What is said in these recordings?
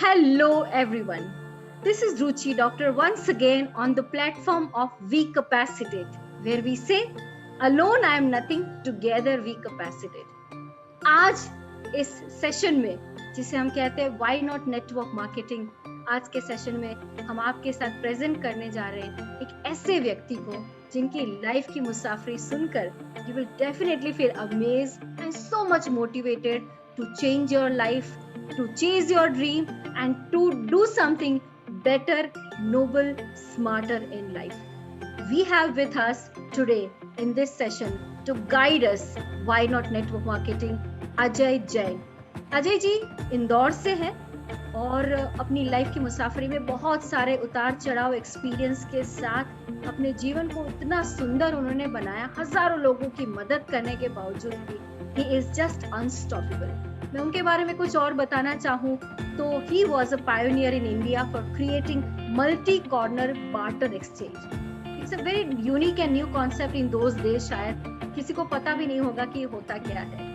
Hello, everyone. This is Ruchi Doctor once again on the platform of We Capacitate, where we say, Alone I am nothing, together we capacitate. आज इस session में जिसे हम कहते हैं Why Not Network Marketing, आज के session में हम आपके साथ प्रेजेंट करने जा रहे हैं एक ऐसे व्यक्ति को जिनकी लाइफ की मुसाफरी सुनकर you will definitely feel amazed and so much motivated to change your life, to chase your dream and to do something better, noble, smarter in life. We have with us today in this session to guide us Why Not Network Marketing, Ajay Jain. Ajay ji Indore से हैं और अपनी life की मुसाफरी में बहुत सारे उतार चढ़ाव एक्सपीरियंस के साथ अपने जीवन को इतना सुंदर उन्होंने बनाया. हजारों लोगों की मदद करने के बावजूद भी he is just unstoppable. मैं उनके बारे में कुछ और बताना चाहूँ तो he was a pioneer in India for creating multi-corner barter exchange. It's a very unique and new concept in those days. शायद किसी को पता भी नहीं होगा कि होता क्या है.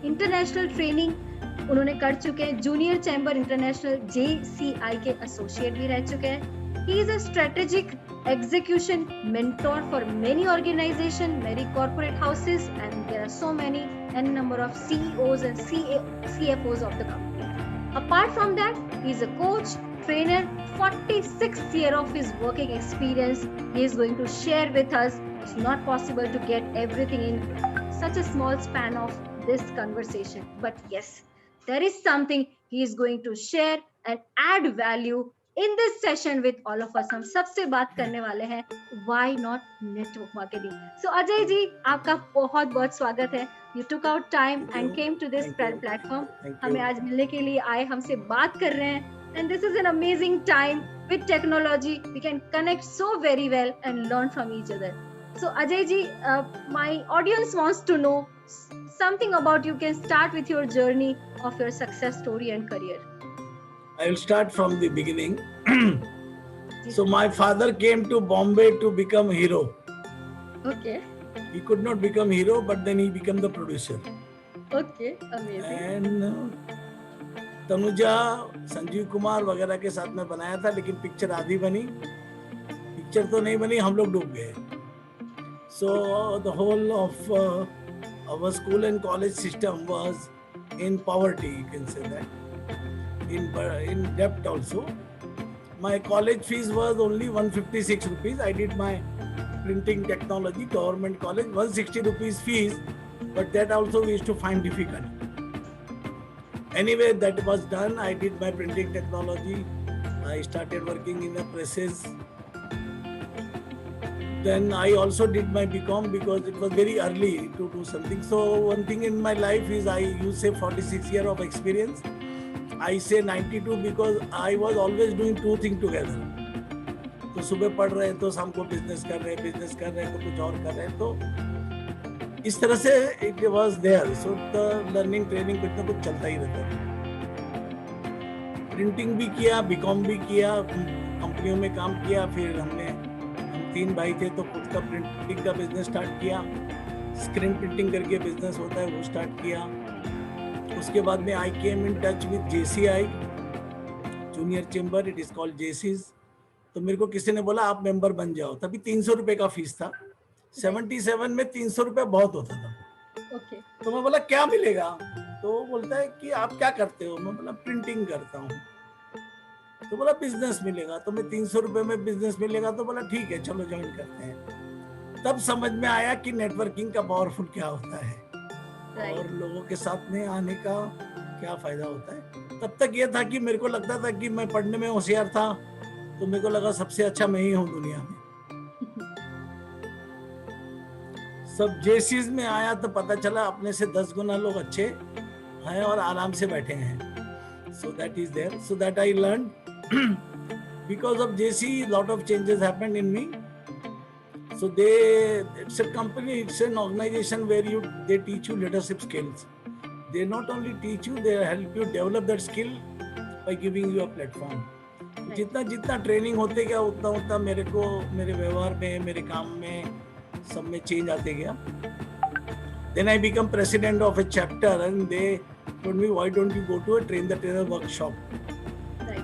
इंटरनेशनल ट्रेनिंग उन्होंने कर चुके हैं. जूनियर चैम्बर इंटरनेशनल JCI के एसोसिएट भी रह चुके हैं. He is a strategic execution mentor for many organizations, many corporate houses, and there are so many n number of CEOs and CFOs of the company. Apart from that, he is a coach, trainer. 46th year of his working experience he is going to share with us. It's not possible to get everything in such a small span of this conversation, but yes, there is something he is going to share and add value in this session with all of us. हम सबसे बात करने वाले हैं Why Not Network Marketing. So Ajay ji आपका बहुत बहुत स्वागत है. You took out time and came to this platform. हमें आज मिलने के लिए आए, हमसे बात कर रहे हैं. And this is an amazing time with technology. We can connect so very well and learn from each other. So Ajay ji, my audience wants to know something about you. Can start with your journey of your success story and career. I will start from the beginning. So my father came to Bombay to become hero. Okay. He could not become hero, but then he became the producer. Okay, amazing. And Tanuja, Sanjeev Kumar वगैरह के साथ में बनाया था, लेकिन picture आधी बनी. Picture तो नहीं बनी, हम लोग डूब गए. So the whole of our school and college system was in poverty, you can say that. In debt also. My college fees was only 156 rupees. I did my printing technology, government college, 160 rupees fees, but that also we used to find difficult. Anyway, that was done. I did my printing technology. I started working in the presses. Then I also did my BCom because it was very early to do something. So one thing in my life is you say 46 years of experience. I say 92 because I was always doing two things together. तो सुबह पढ़ रहे तो शाम को business कर रहे तो कुछ और कर रहे तो इस तरह से it was there. So the learning training कुछ ना कुछ चलता ही रहता था. प्रिंटिंग भी किया, बीकॉम भी किया, कंपनियों में काम किया. फिर हम 3 भाई थे तो खुद का प्रिंटिंग का बिजनेस स्टार्ट किया. स्क्रीन प्रिंटिंग करके बिजनेस होता है वो स्टार्ट किया. उसके बाद में I came in touch with JCI, junior chamber, it is called JCs. तो मेरे को किसी ने बोला आप मेंबर बन जाओ. तभी 300 रुपए का फीस था. 77 में 300 रुपए बहुत होता था. Okay. तो मैं बोला क्या मिलेगा. तो वो बोलता है कि आप क्या करते हो. मैं बोला प्रिंटिंग करता हूँ. तो बोला बिजनेस मिलेगा. तो मैं 300 रुपए में बिजनेस मिलेगा. तो बोला ठीक है चलो ज्वाइन करते हैं. तब समझ में आया कि नेटवर्किंग का पावरफुल क्या होता है और लोगों के साथ में आने का क्या फायदा होता है. तब तक ये था कि मेरे को लगता था कि मैं पढ़ने में होशियार था तो मेरे को लगा सबसे अच्छा मैं ही हूँ दुनिया में. सब JCs में आया तो पता चला अपने से 10 गुना लोग अच्छे हैं और आराम से बैठे हैं. So that is there. So that I learned. Because of JC, lot of changes happened in me. So it's a company, it's an organization where they teach you leadership skills. They not only teach you, they help you develop that skill by giving you a platform. जितना training होते गया उतना मेरे को मेरे व्यवहार में, मेरे काम में, सब में चेंज आते गया. Then I become president of a chapter and they told me, why don't you go to a train the trainer workshop?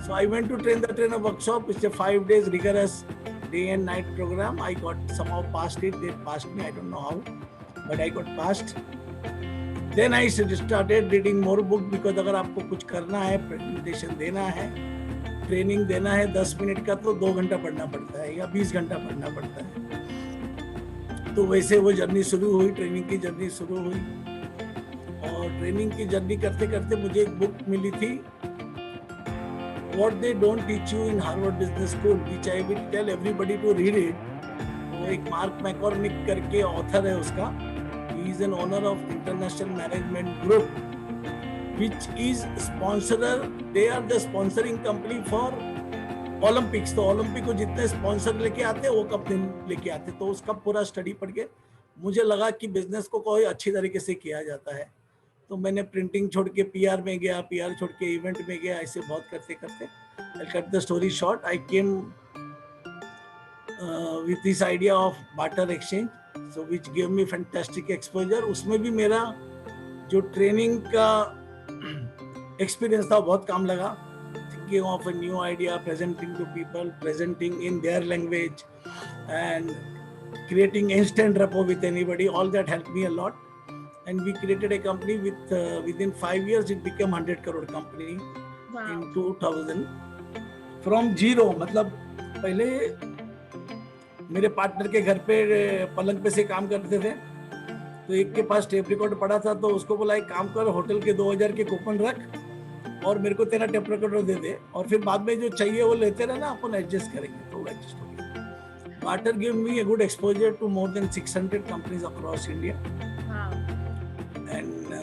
So I went to train the trainer workshop. It's a 5 days rigorous day and night program. I got somehow passed it. They passed me. I don't know how, but I got passed. Then I started reading more book because अगर आपको कुछ करना है, presentation देना है, training देना है 10 minute का, तो 2 घंटा पढ़ना पड़ता है या 20 घंटा पढ़ना पड़ता है. तो वैसे वो जर्नी शुरू हुई, ट्रेनिंग की जर्नी शुरू हुई. और ट्रेनिंग की जर्नी करते करते मुझे एक बुक मिली थी, What they don't teach you in Harvard Business School, which I will tell everybody to read it. वो एक मार्क मैकॉर्मिक करके ऑथर है उसका. He is an owner of International Management Group, which is sponsorer. They are the sponsoring company for Olympics. तो Olympic को जितने sponsor लेके आते हैं वो कंपनी लेके आते. तो उसका पूरा स्टडी पढ़ के मुझे लगा कि बिजनेस को कोई अच्छी तरीके से किया जाता है. तो मैंने प्रिंटिंग छोड़ के पीआर में गया, पीआर छोड़ के इवेंट में गया. ऐसे बहुत करते करते I cut the story short, I came with this idea of barter exchange, so which give me fantastic exposure. उसमें भी मेरा जो ट्रेनिंग का एक्सपीरियंस था बहुत काम लगा. Thinking of a new idea, presenting to people, presenting in their language and creating instant rapport with anybody, all that help me a lot. And we created a company with within 5 years it became 100 crore company. Wow. In 2000 from zero. मतलब पहले मेरे partner के घर पे पलंग पे से काम करते थे, तो एक के पास टेप रिकॉर्ड पड़ा था, तो उसको बोला एक काम कर, होटल के 2000 के कूपन रख और मेरे को तेरा टेप रिकॉर्डर दे दे, और फिर बाद में जो चाहिए वो लेते रहना, अपन एडजस्ट करेंगे. तो एडजस्ट हो गया. Barter give me a good exposure to more than 600 companies across India.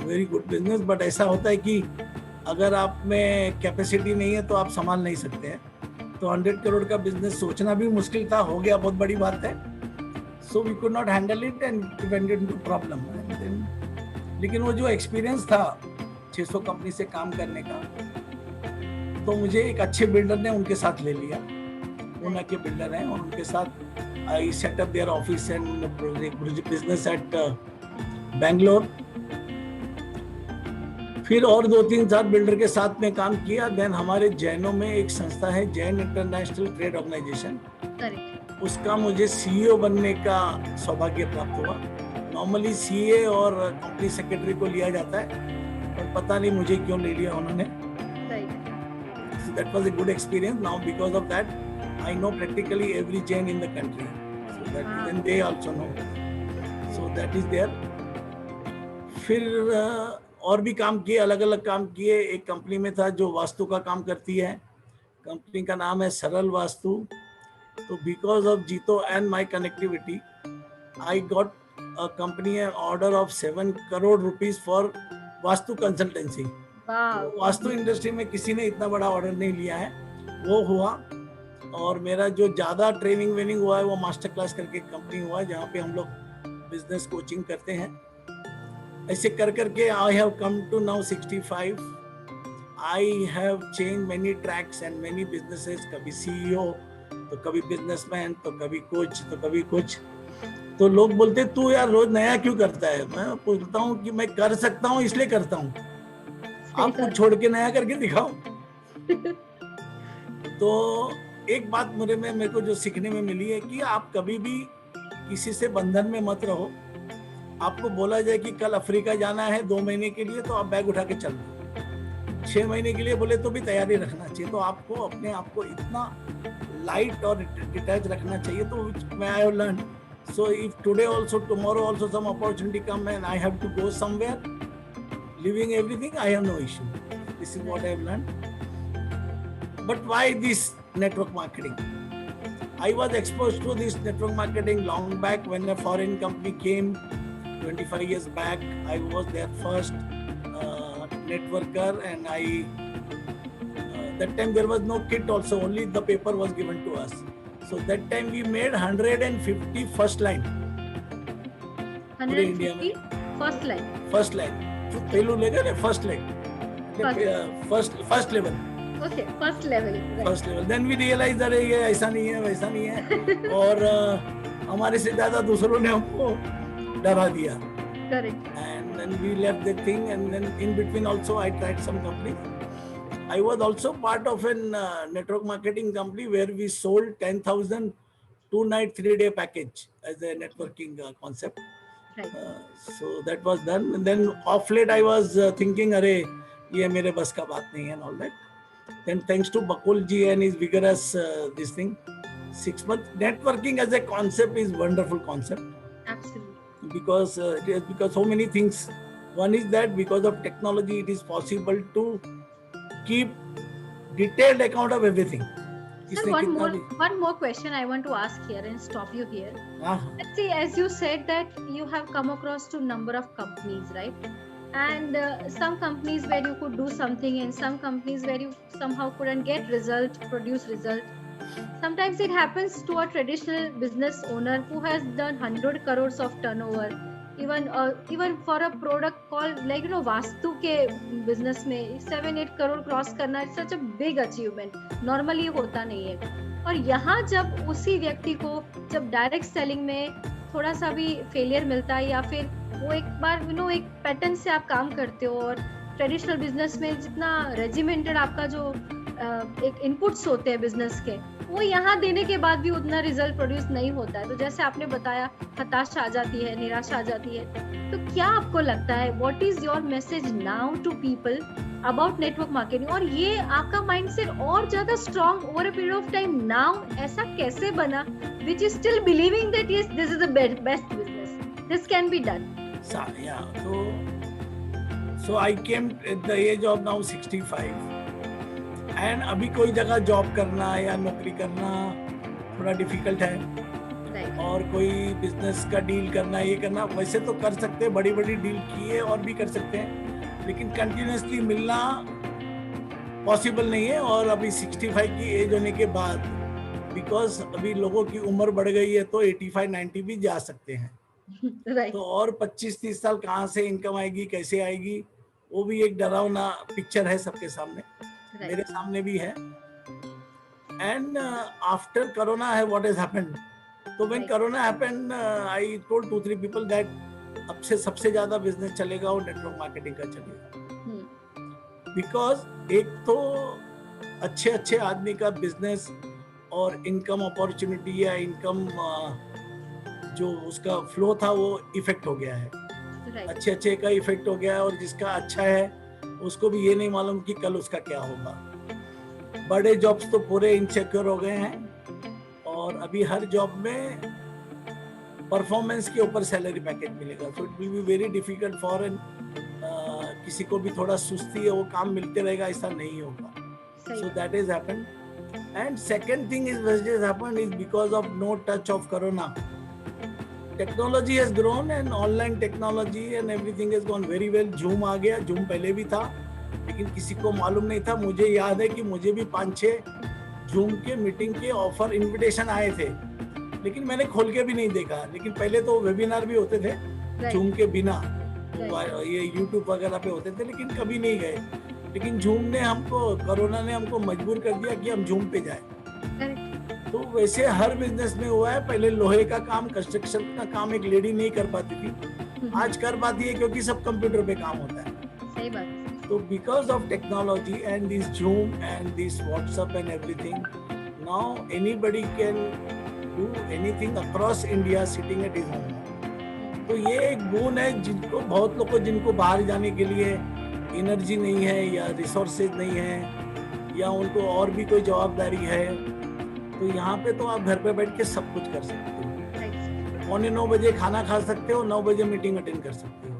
Very good business. But ऐसा होता है कि अगर आप में कैपेसिटी नहीं है तो आप संभाल नहीं सकते हैं. तो 100 करोड़ का बिजनेस सोचना भी मुश्किल था, हो गया बहुत बड़ी बात है. So we could not handle it and went into problem. लेकिन वो जो एक्सपीरियंस था 600 कंपनी से काम करने का, तो मुझे एक अच्छे बिल्डर ने उनके साथ ले लिया. पूना के बिल्डर हैं, और उनके साथ I set up their office and business at Bangalore. फिर और 2-3 बिल्डर के साथ में काम किया. देन हमारे जैनों में एक संस्था है, जैन इंटरनेशनल ट्रेड ऑर्गेनाइजेशन, उसका मुझे सीईओ बनने का सौभाग्य प्राप्त हुआ. नॉर्मली सीए और कंपनी सेक्रेटरी को लिया जाता है, और पता नहीं मुझे क्यों ले लिया उन्होंने. So that was a good experience. Now because of that I know practically every Jain in the country, so that then they also know, so that is there. फिर और भी काम किए, अलग अलग काम किए. एक कंपनी में था जो वास्तु का काम करती है, कंपनी का नाम है सरल वास्तु. तो बिकॉज ऑफ जीतो and my connectivity I got a company order of 7 crore rupees for vastu consultancy. Vastu industry में किसी ने इतना बड़ा ऑर्डर नहीं लिया है, वो हुआ. और मेरा जो ज़्यादा ट्रेनिंग वेनिंग हुआ है वो मास्टर क्लास करके कंपनी हुआ है, जहाँ पे हम लोग बिजनेस कोचिंग करते हैं. ऐसे कर करके I have come to now 65. I have change many tracks and many businesses. कभी सीईओ, तो कभी बिजनेसमैन, तो कभी कोच, तो कभी कुछ. तो लोग बोलते तू यार रोज नया क्यों करता है. मैं बोलता हूँ कि मैं कर सकता हूँ इसलिए करता हूँ, आप कुछ छोड़ के नया करके दिखाओ. तो एक बात मेरे को जो सीखने में मिली है कि आप कभी भी किसी से बंधन में मत रहो. आपको बोला जाए कि कल अफ्रीका जाना है 2 महीने के लिए, तो आप बैग उठा के चल दो. 6 महीने के लिए बोले तो भी तैयारी रखना चाहिए. तो आपको अपने आप को इतना लाइट और डिटैच रखना चाहिए. तो मैं I have learn. So if today also, tomorrow also some opportunity come and I have to go somewhere, living everything, I have no issue. This is what I have learn. But why this network marketing? I was exposed to this network marketing long back when a foreign company came 25 years back. I was their first networker, and that time there was no kit also, only the paper was given to us. So that time we made 150 first line. 150 first line. First line. जो पहलू लेगा ना, first line. First level. Okay, first level. Right. First level. Then we realized that ये ऐसा नहीं है, वैसा नहीं है, और हमारे से ज़्यादा दूसरों ने हमको डरा दिया. Correct. And then we left the thing, and then in between also I tried some companies. I was also part of a network marketing company where we sold 10,000 2-night 3-day package as a networking concept. Right. So that was done. And then off late I was thinking, अरे ये मेरे बस का बात नहीं है and all that. Then thanks to Bakul ji and his vigorous this thing, 6 months networking as a concept is wonderful concept. Absolutely. Because so many things. One is that because of technology, it is possible to keep detailed account of everything. Sir, one more question I want to ask here and stop you here. Let's see, as you said that you have come across to number of companies, right? And some companies where you could do something, and some companies where you somehow couldn't get produce result. Sometimes it happens to a traditional business owner who has done 100 crores of turnover. Even for a product called like vastu के business में 7-8 crore cross करना it's such a big achievement, normally होता नहीं है. और यहाँ जब उसी व्यक्ति को जब डायरेक्ट सेलिंग में थोड़ा सा भी फेलियर मिलता है, या फिर वो एक बार एक पैटर्न से आप काम करते हो, और ट्रेडिशनल बिजनेस में जितना रेजिमेंटेड आपका जो एक इनपुट्स होते हैं बिजनेस के, वो यहाँ देने के बाद भी उतना रिजल्ट प्रोड्यूस नहीं होता है, तो जैसे आपने बताया हताशा आ जाती है, निराशा आ जाती है. तो क्या आपको लगता है, what is your message now to people about network marketing, और ये आपका माइंडसेट और ज्यादा strong over a period of time now ऐसा कैसे बना which is still believing that yes this is the best business, this can be done? So I came at the age of now 65. And अभी कोई जगह job करना या नौकरी करना थोड़ा डिफिकल्ट है. right. और कोई बिजनेस का डील करना, ये करना वैसे तो कर सकते हैं, बड़ी बड़ी डील किए और भी कर सकते हैं, लेकिन कंटिन्यूसली मिलना पॉसिबल नहीं है. और अभी 65 की एज होने के बाद, बिकॉज अभी लोगों की उम्र बढ़ गई है, तो 85-90 भी जा सकते हैं. right. तो और 25-30 साल कहाँ से इनकम आएगी, कैसे आएगी, वो भी एक डरावना पिक्चर है सबके सामने. right. मेरे सामने भी है. एंड आफ्टर कोरोना है व्हाट हैज हैपेंड. तो when corona happened I told 2-3 people that अब से सबसे ज्यादा बिजनेस चलेगा वो नेटवर्क मार्केटिंग का चलेगा. बिकॉज एक तो अच्छे आदमी का बिजनेस और इनकम अपॉर्चुनिटी या इनकम जो उसका फ्लो था वो इफेक्ट हो गया है. right. अच्छे का इफेक्ट हो गया है, और जिसका अच्छा है उसको भी ये नहीं मालूम कि कल उसका क्या होगा. बड़े जॉब्स तो पूरे इनसिक्योर हो गए हैं, और अभी हर जॉब में परफॉर्मेंस के ऊपर सैलरी पैकेज मिलेगा. So it will be very difficult for an किसी को भी थोड़ा सुस्ती है वो काम मिलते रहेगा, ऐसा नहीं होगा. So that is happened. And second thing is which is happened is because of no touch of corona. Technology has grown and online technology and everything has gone very well. Zoom आ गया, Zoom पहले भी था लेकिन किसी को मालूम नहीं था. मुझे याद है कि मुझे भी 5-6 जूम के मीटिंग के ऑफर इनविटेशन आए थे, लेकिन मैंने खोल के भी नहीं देखा. लेकिन पहले तो वेबिनार भी होते थे जूम के बिना, ये यूट्यूब वगैरह पे होते थे, लेकिन कभी नहीं गए. लेकिन जूम ने हमको, कोरोना ने हमको मजबूर कर दिया कि हम जूम पे जाए. तो वैसे हर बिजनेस में हुआ है. पहले लोहे का काम, कंस्ट्रक्शन का काम एक लेडी नहीं कर पाती थी, आज कर पाती है क्योंकि सब कंप्यूटर पे काम होता है. सही बात. तो because of technology and this zoom and this WhatsApp and everything, now anybody can do anything across India sitting at his home. तो ये एक गुण है जिनको बहुत लोग को, जिनको बाहर जाने के लिए एनर्जी नहीं है या रिसोर्सेज नहीं है या उनको और भी कोई जवाबदारी है, तो यहाँ पे तो आप घर पे बैठ के सब कुछ कर सकते हो. 8:45 बजे खाना खा सकते हो, 9 बजे मीटिंग अटेंड कर सकते हो,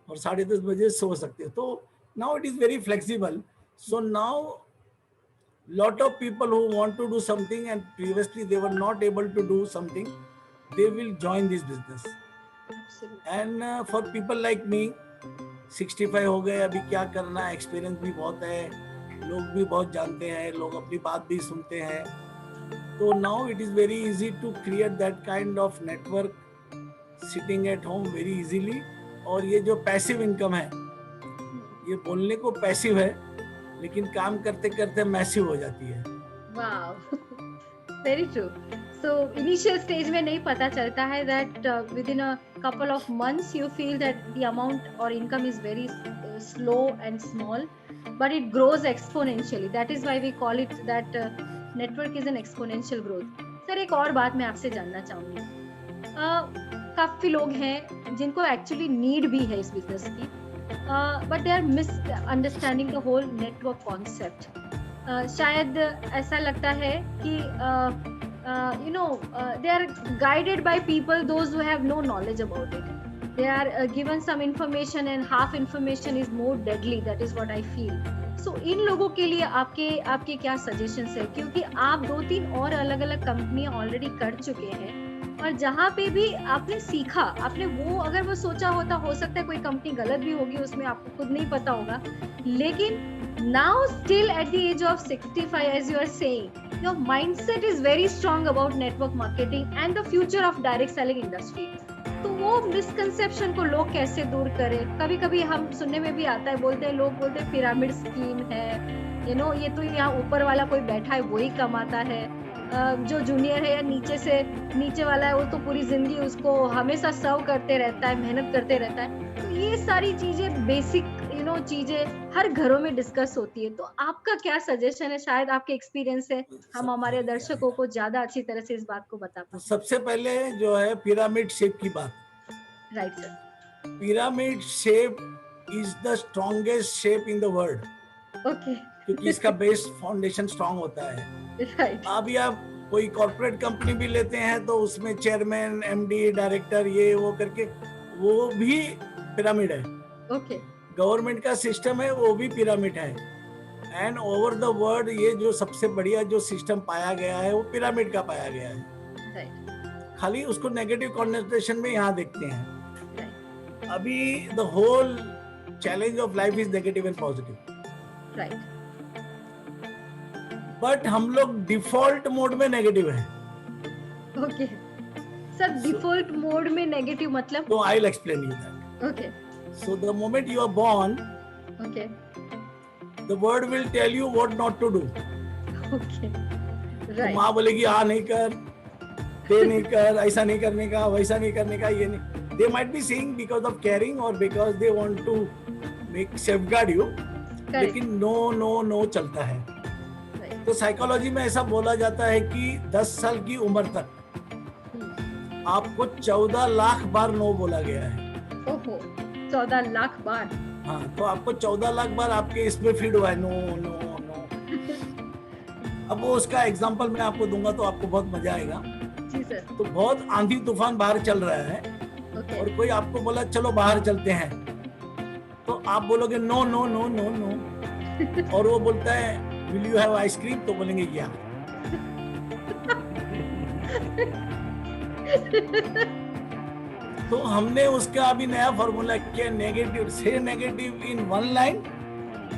और 10:30 बजे सो सकते हो. तो now it is very flexible. So now lot of people who want to do something and previously they were not able to do something, they will join this business. Absolutely. And for people like me, 65 हो गए, अभी क्या करना है, experience भी बहुत है, लोग भी बहुत जानते हैं, लोग अपनी बात भी सुनते हैं. तो now it is very easy to create that kind of network sitting at home very easily. और ये जो पैसिव इनकम है, ये बोलने को पैसिव है लेकिन काम करते करते मैसिव हो जाती है. Wow, very true. So initial stage में नहीं पता चलता है that within a couple of months you feel that the amount और income is very slow and small, but it grows exponentially. That is why we call it that network is an exponential growth. Sir एक और बात मैं आपसे जानना चाहूंगी, काफी लोग हैं जिनको एक्चुअली नीड भी है इस बिजनेस की, but they are misunderstanding the whole network concept. शायद ऐसा लगता है कि they are guided by people those who have no knowledge about it. They are given some information and half information is more deadly. That is what I feel. So इन लोगों के लिए आपके क्या सजेशंस है, क्योंकि आप 2-3 और अलग अलग कंपनियां ऑलरेडी कर चुके हैं, और जहाँ पे भी आपने सीखा, आपने वो अगर वो सोचा होता, हो सकता है कोई कंपनी गलत भी होगी उसमें, आपको खुद नहीं पता होगा, लेकिन now still at the age of 65, as you are saying, your mindset is very strong about network marketing and the future of direct selling industry. तो वो मिसकंसेप्शन को लोग कैसे दूर करें? कभी कभी हम सुनने में भी आता है, लोग बोलते हैं पिरामिड स्कीम है, ये तो यहाँ ऊपर वाला कोई बैठा है वही कमाता है, जो जूनियर है या नीचे वाला है वो तो पूरी जिंदगी उसको हमेशा सर्व करते रहता है, मेहनत करते रहता है. तो ये सारी चीजें बेसिक चीजें हर घरों में डिस्कस होती है. तो आपका क्या सजेशन है? शायद आपके एक्सपीरियंस है, हम हमारे दर्शकों को ज्यादा अच्छी तरह से इस बात को बता पाए. सबसे पहले जो है पिरामिड शेप की बात. Right sir. Pyramid shape is the strongest shape in the world. Okay. क्योंकि इसका बेस फाउंडेशन स्ट्रॉन्ग होता है. राइट. अभी आप कोई कॉर्पोरेट कंपनी भी लेते हैं तो उसमें चेयरमैन, एमडी, डायरेक्टर, ये वो करके वो भी पिरामिड है. ओके. गवर्नमेंट का सिस्टम है वो भी पिरामिड है. एंड ओवर द वर्ल्ड ये जो सबसे बढ़िया जो सिस्टम पाया गया है वो पिरामिड का पाया गया है. राइट. खाली उसको नेगेटिव कॉन्नोटेशन में यहाँ देखते हैं. राइट. अभी the whole challenge of life is negative and positive. Right. But हम लोग डिफॉल्ट मोड में नेगेटिव है. ओके सर, डिफॉल्ट मोड में नेगेटिव मतलब? तो I will explain you that. Okay. So the moment you are born, okay, the word will tell you what not to do. Okay, right. तो माँ बोलेगी आ नहीं कर, ये नहीं कर, ऐसा नहीं करने का, वैसा नहीं करने का, ये नहीं. They might be saying because of caring or because they want to make safeguard you. लेकिन no चलता है. Right. तो साइकोलॉजी में ऐसा बोला जाता है कि 10 साल की उम्र तक आपको 14 लाख बार नो बोला गया है. ओहो, 14 लाख बार. हाँ, तो आपको 14 लाख बार आपके इसमें फीड हुआ है नो. अब वो उसका एग्जांपल मैं आपको दूंगा तो आपको बहुत मजा आएगा. जी सर. तो बहुत आंधी तूफान बाहर चल रहा है. Okay. और कोई आपको बोला चलो बाहर चलते हैं, तो आप बोलोगे नो. और वो बोलता है विल यू हैव आइसक्रीम, तो बोलेंगे या. तो हमने उसका अभी नया फॉर्मूला किया, नेगेटिव से negative in 1 line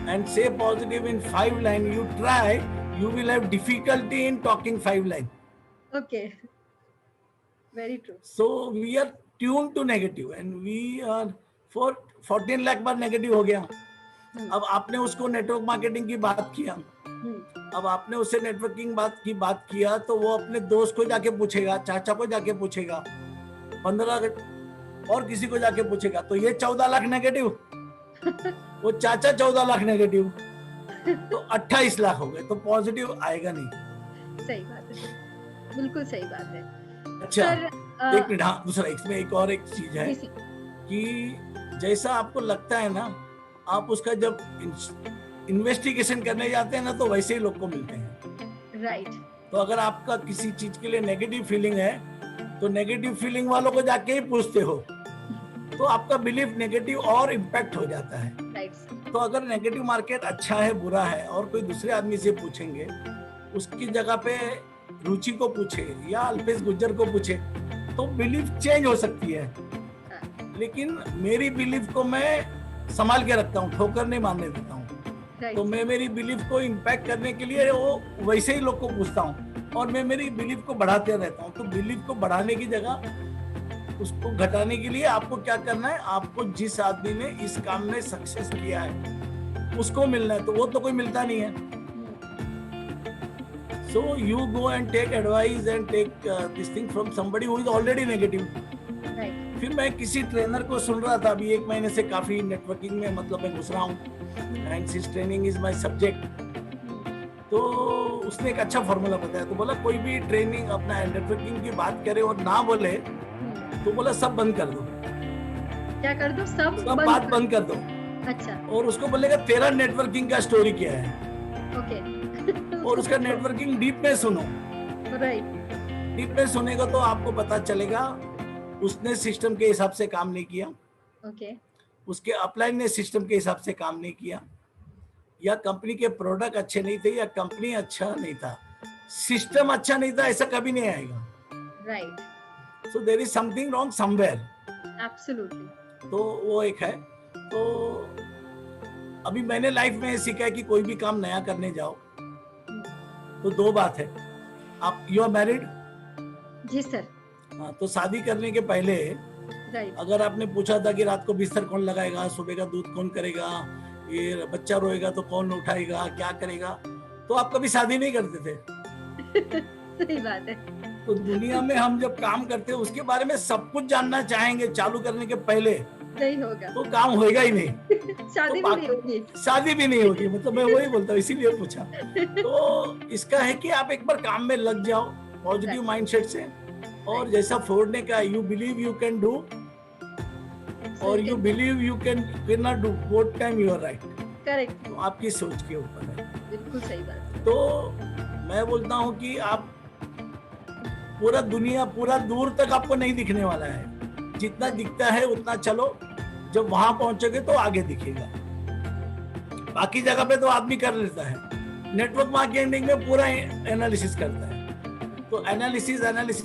and say positive in 5 line. You try, you will have difficulty in talking 5 line. Okay, very true. So we are tuned to negative and we are for 14 lakh bar negative हो गया. अब आपने उसको network marketing की बात किया, अब आपने उससे नेटवर्किंग की बात किया, तो वो अपने दोस्त को जाके पूछेगा, चाचा को जाके पूछेगा, 15 और किसी को जाके पूछेगा, तो ये 14 लाख नेगेटिव, वो चाचा 14 लाख नेगेटिव, तो 28 लाख हो गए. तो पॉजिटिव आएगा नहीं. सही बात है, बिल्कुल सही बात है. अच्छा, एक मिनट. हाँ, दूसरा इसमें एक और एक चीज है कि जैसा आपको लगता है ना, आप उसका जब इन्वेस्टिगेशन करने जाते हैं ना, तो वैसे ही लोग को मिलते हैं. राइट. तो अगर आपका किसी चीज के लिए नेगेटिव फीलिंग है, तो नेगेटिव फीलिंग वालों को जाके ही पूछते हो, तो आपका बिलीफ नेगेटिव और इम्पैक्ट हो जाता है. तो अगर नेगेटिव मार्केट अच्छा है बुरा है और कोई दूसरे आदमी से पूछेंगे, उसकी जगह पे रुचि को पूछे या अल्पेश गुज्जर को पूछे, तो बिलीफ चेंज हो सकती है. लेकिन मेरी बिलीफ को मैं संभाल के रखता हूँ, ठोकर नहीं मारने देता हूँ. तो मैं मेरी बिलीफ को इम्पैक्ट करने के लिए वो वैसे ही लोग को पूछता हूँ और मैं मेरी बिलीफ को बढ़ाते रहता हूँ. तो बिलीफ को बढ़ाने की जगह उसको घटाने के लिए आपको क्या करना है, आपको जिस आदमी ने इस काम में सक्सेस किया है उसको मिलना है. तो वो तो कोई मिलता नहीं है. So you go and take advice and take this thing from somebody who is already negative. Right. फिर मैं किसी ट्रेनर को सुन रहा था, अभी 1 महीने से काफी नेटवर्किंग में मतलब मैं घुस रहा हूँ, and since training is my subject, तो उसने एक अच्छा फॉर्मूला बताया। तो बोला कोई भी ट्रेनिंग अपना नेटवर्किंग की बात करे और ना बोले तो बोला सब बंद कर दो। क्या कर दो? सब बात बंद कर दो। अच्छा। और उसको बोलेगा तेरा नेटवर्किंग का स्टोरी क्या है। ओके। और उसका नेटवर्किंग डीप में सुनो। राइट। डीप में सुनेगा तो आपको पता चलेगा उसने सिस्टम के हिसाब से काम नहीं किया। ओके। उसके अपलाइन ने सिस्टम के हिसाब से काम नहीं किया, या कंपनी के प्रोडक्ट अच्छे नहीं थे, या कंपनी अच्छा नहीं था, सिस्टम अच्छा नहीं था, ऐसा कभी नहीं आएगा। Right. So there is something wrong somewhere. Absolutely. तो वो एक है। तो अभी मैंने लाइफ में सीखा है कि कोई भी काम नया करने जाओ तो दो बात है। आप यू आर मैरिड? जी सर। हाँ, तो शादी करने के पहले अगर आपने पूछा था कि रात को बिस्तर कौन लगाएगा, सुबह का दूध कौन करेगा, ये बच्चा रोएगा तो कौन उठाएगा, क्या करेगा, तो आप कभी शादी नहीं करते थे। सही बात है। तो दुनिया में हम जब काम करते हैं उसके बारे में सब कुछ जानना चाहेंगे चालू करने के पहले, नहीं होगा तो काम होएगा ही नहीं। शादी तो भी नहीं होगी। शादी भी नहीं होगी, मतलब मैं वही बोलता हूँ, इसीलिए पूछा। तो इसका है कि आप एक बार काम में लग जाओ पॉजिटिव माइंडसेट से, और जैसा फोर्ड ने कहा, you believe you can do और you believe you can not do, both time you are right. Correct. तो आपकी सोच के ऊपर है। बिल्कुल सही बात। तो मैं बोलता हूँ कि आप पूरा दुनिया पूरा दूर तक आपको नहीं दिखने वाला है, जितना दिखता है उतना चलो, जब वहां पहुंचोगे तो आगे दिखेगा। बाकी जगह पे तो आदमी कर लेता है, नेटवर्क मार्केटिंग में पूरा एनालिसिस करता है, तो एनालिसिस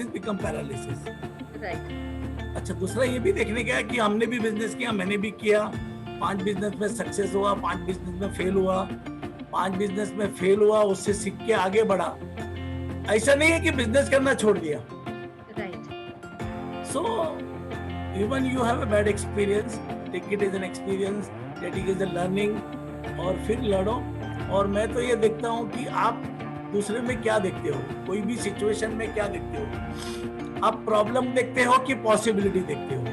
बिकम पैरालिसिस। राइट। अच्छा, दूसरा ये भी देखने का है कि हमने भी बिजनेस किया, मैंने भी किया, 5 बिजनेस में सक्सेस हुआ, 5 बिजनेस में फेल हुआ, 5 बिजनेस में फेल हुआ, उससे सीख के आगे बढ़ा। ऐसा नहीं है कि बिजनेस करना छोड़ दिया। Right. So even you have a bad experience, take it as an experience, take it as a learning, और फिर लड़ो। और मैं तो ये देखता हूँ कि आप दूसरे में क्या देखते हो, कोई भी सिचुएशन में क्या देखते हो, आप प्रॉब्लम देखते हो कि पॉसिबिलिटी देखते हो।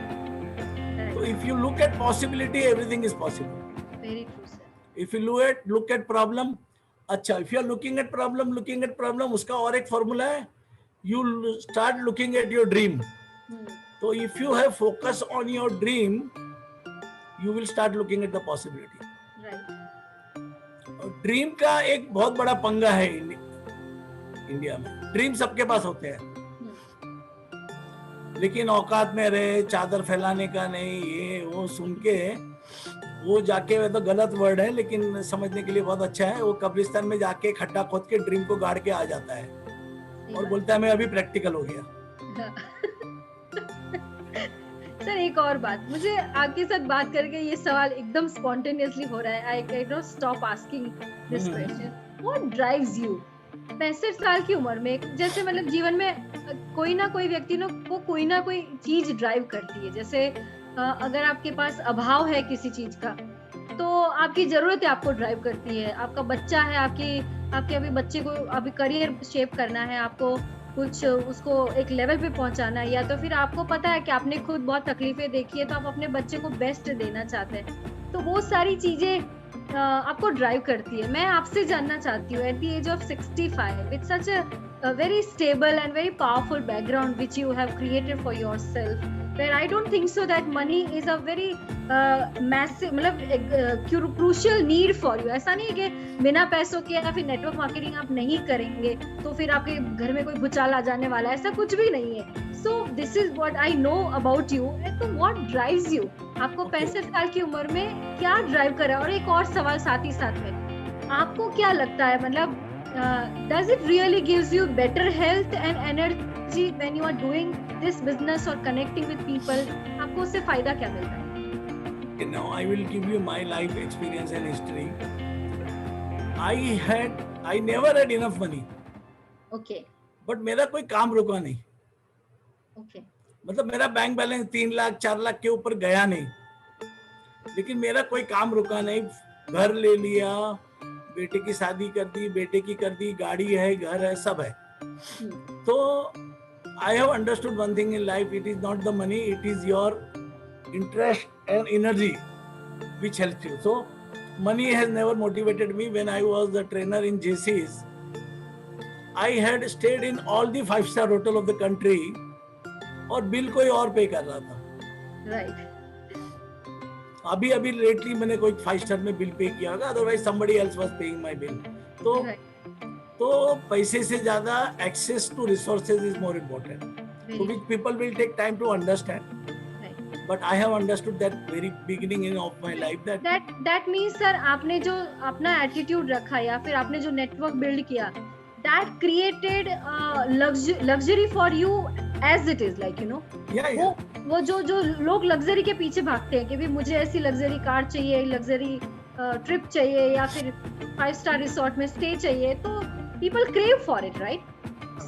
तो if you look at possibility, everything is possible. Very true sir. If you look at problem, अच्छा, if you are looking at problem, उसका और एक फॉर्मूला है, you start looking at your dream. तो if you have focus on your dream, you will start looking at the possibility. और dream का एक बहुत बड़ा पंगा है इंडिया में। ड्रीम सबके पास होते हैं, लेकिन औकात में रहे, चादर फैलाने का नहीं, ये वो सुन के वो जाके, वह तो गलत वर्ड है लेकिन समझने के लिए बहुत अच्छा है, वो कब्रिस्तान में जाके खड्डा खोद के ड्रीम को गाड़ के आ जाता है और बोलता है मैं अभी प्रैक्टिकल हो गया। सर एक और बात, मुझे आपके साथ बात करके ये सवाल एकदम स्पॉन्टेनियसली हो रहा है। I can not stop asking this question, what drives you 65 साल की उम्र में? जैसे मतलब जीवन में कोई ना कोई व्यक्ति को कोई ना कोई चीज ड्राइव करती है। जैसे अगर आपके पास अभाव है किसी चीज का, तो आपकी जरूरत है आपको ड्राइव करती है। आपका बच्चा है, आपके अभी बच्चे को अभी करियर शेप करना है, आपको कुछ उसको एक लेवल पे पहुंचाना है, या तो फिर आपको पता है कि आपने खुद बहुत तकलीफें देखी है तो आप अपने बच्चे को बेस्ट देना चाहते हैं। तो वो सारी चीजें आपको ड्राइव करती है। मैं आपसे जानना चाहती हूँ, at the age of 65 with such a very stable and very powerful background which you have created for yourself, where I don't think so that money is a very massive, मतलब crucial need for you। ऐसा नहीं है कि बिना पैसों के या फिर नेटवर्क मार्केटिंग आप नहीं करेंगे तो फिर आपके घर में कोई भूचाल आ जाने वाला है, ऐसा कुछ भी नहीं है। So this is what I know about you। तो what drives you? आपको 65 साल की उम्र में क्या ड्राइव करा? और एक और सवाल साथ ही साथ में, आपको क्या लगता है, मतलब does it really gives you better health and energy when you are doing this business or connecting with people? आपको उससे फायदा क्या मिलता है? Now I will give you my life experience and history. I never had enough money. Okay. But मेरा कोई काम रुका नहीं। Okay. मतलब मेरा बैंक बैलेंस 3 लाख 4 लाख के ऊपर गया नहीं, लेकिन मेरा कोई काम रुका नहीं। घर ले लिया, बेटे की शादी कर दी, बेटे की कर दी, गाड़ी है, घर है, सब है। तो I have understood one thing in life, it is not the money, it is your interest and energy which helps you. So money has never motivated me. When I was the trainer in JC's, I had stayed in all the 5-star hotel of the country और bill कोई और पे कर रहा था. Right. अभी अभी lately मैंने कोई 5 स्टार में बिल पे किया होगा, otherwise somebody else was paying my bill. तो पैसे से ज्यादा access to resources is more important, so which people will take time to understand. But I have understood that very beginning of my life that means sir, आपने जो अपना attitude रखा या फिर आपने जो network build किया, that created luxury for you as it is, like you know. Yeah. वो जो लोग लग्जरी के पीछे भागते हैं कि भी मुझे ऐसी लग्जरी कार चाहिए, लग्जरी ट्रिप चाहिए या फिर 5-स्टार रिसोर्ट में स्टे चाहिए, तो people crave for it, right?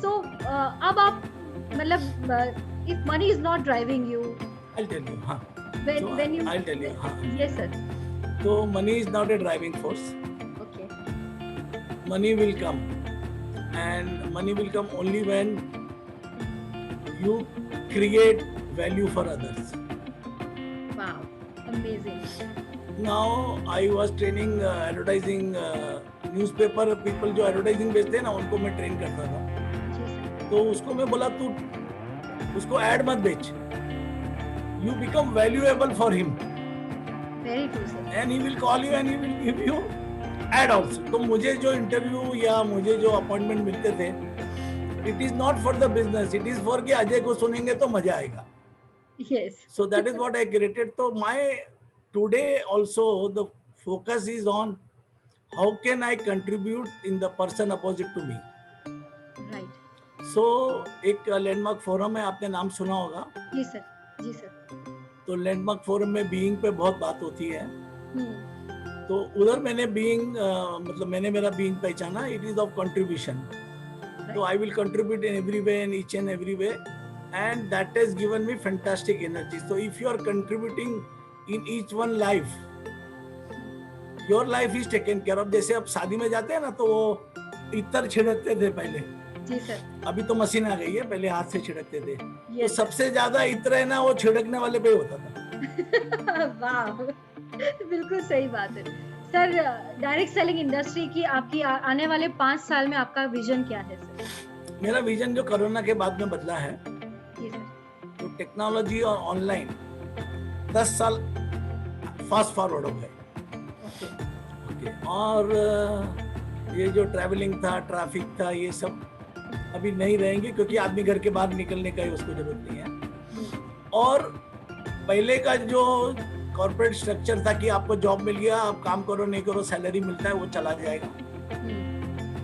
So अब आप मतलब if money is not driving you, I'll tell you. हाँ. I'll tell you. हाँ. Yes sir. So money is not a driving force. Okay. Money will come, and money will come only when you create value for others. Wow, amazing. Now I was training advertising newspaper people जो advertising बेचते हैं ना, उनको मैं train करता था. तो उसको मैं बोला तू उसको ad मत बेच. You become valuable for him. Very true, sir. And he will call you and he will give you ad also. तो मुझे जो interview या मुझे जो appointment मिलते थे, it is not for the business. It is for कि अजय को सुनेंगे तो मजा आएगा. Yes. So that is what I created. So my today also the focus is on how can I contribute in the person opposite to me. Right. So एक landmark forum है, आपने नाम सुना होगा. जी सर. जी सर. तो landmark forum में being पे बहुत बात होती है. तो उधर मैंने बीइंग मतलब मैंने मेरा बीइंग पहचाना. It is of contribution. तो I will contribute in every way, in each and every way, and that has given me fantastic energy. So if you are contributing in each one life, your life is taken care of. जैसे अब शादी में जाते हैं ना, तो वो इत्र छिड़कते थे पहले. जी सर. अभी तो मशीन आ गई है, पहले हाथ से छिड़कते थे. तो सबसे ज्यादा इत्र है ना, वो छिड़कने वाले पे होता था. वाह, बिल्कुल सही बात है सर. डायरेक्ट सेलिंग इंडस्ट्री की आपकी आने वाले 5 साल में आपका विजन क्या है सर? मेरा विजन जो कोरोना के बाद में बदला है, जी सर, तो टेक्नोलॉजी और ऑनलाइन 10 साल फास्ट फॉरवर्ड हो गए. ओके. और ये जो ट्रैवलिंग था, ट्रैफिक था, ये सब अभी नहीं रहेंगे, क्योंकि आदमी घर के बाहर निकलने का ही उसको जरूरत नहीं है. और पहले का जो कॉर्पोरेट स्ट्रक्चर था कि आपको जॉब मिल गया, आप काम करो नहीं करो सैलरी मिलता है, वो चला जाएगा.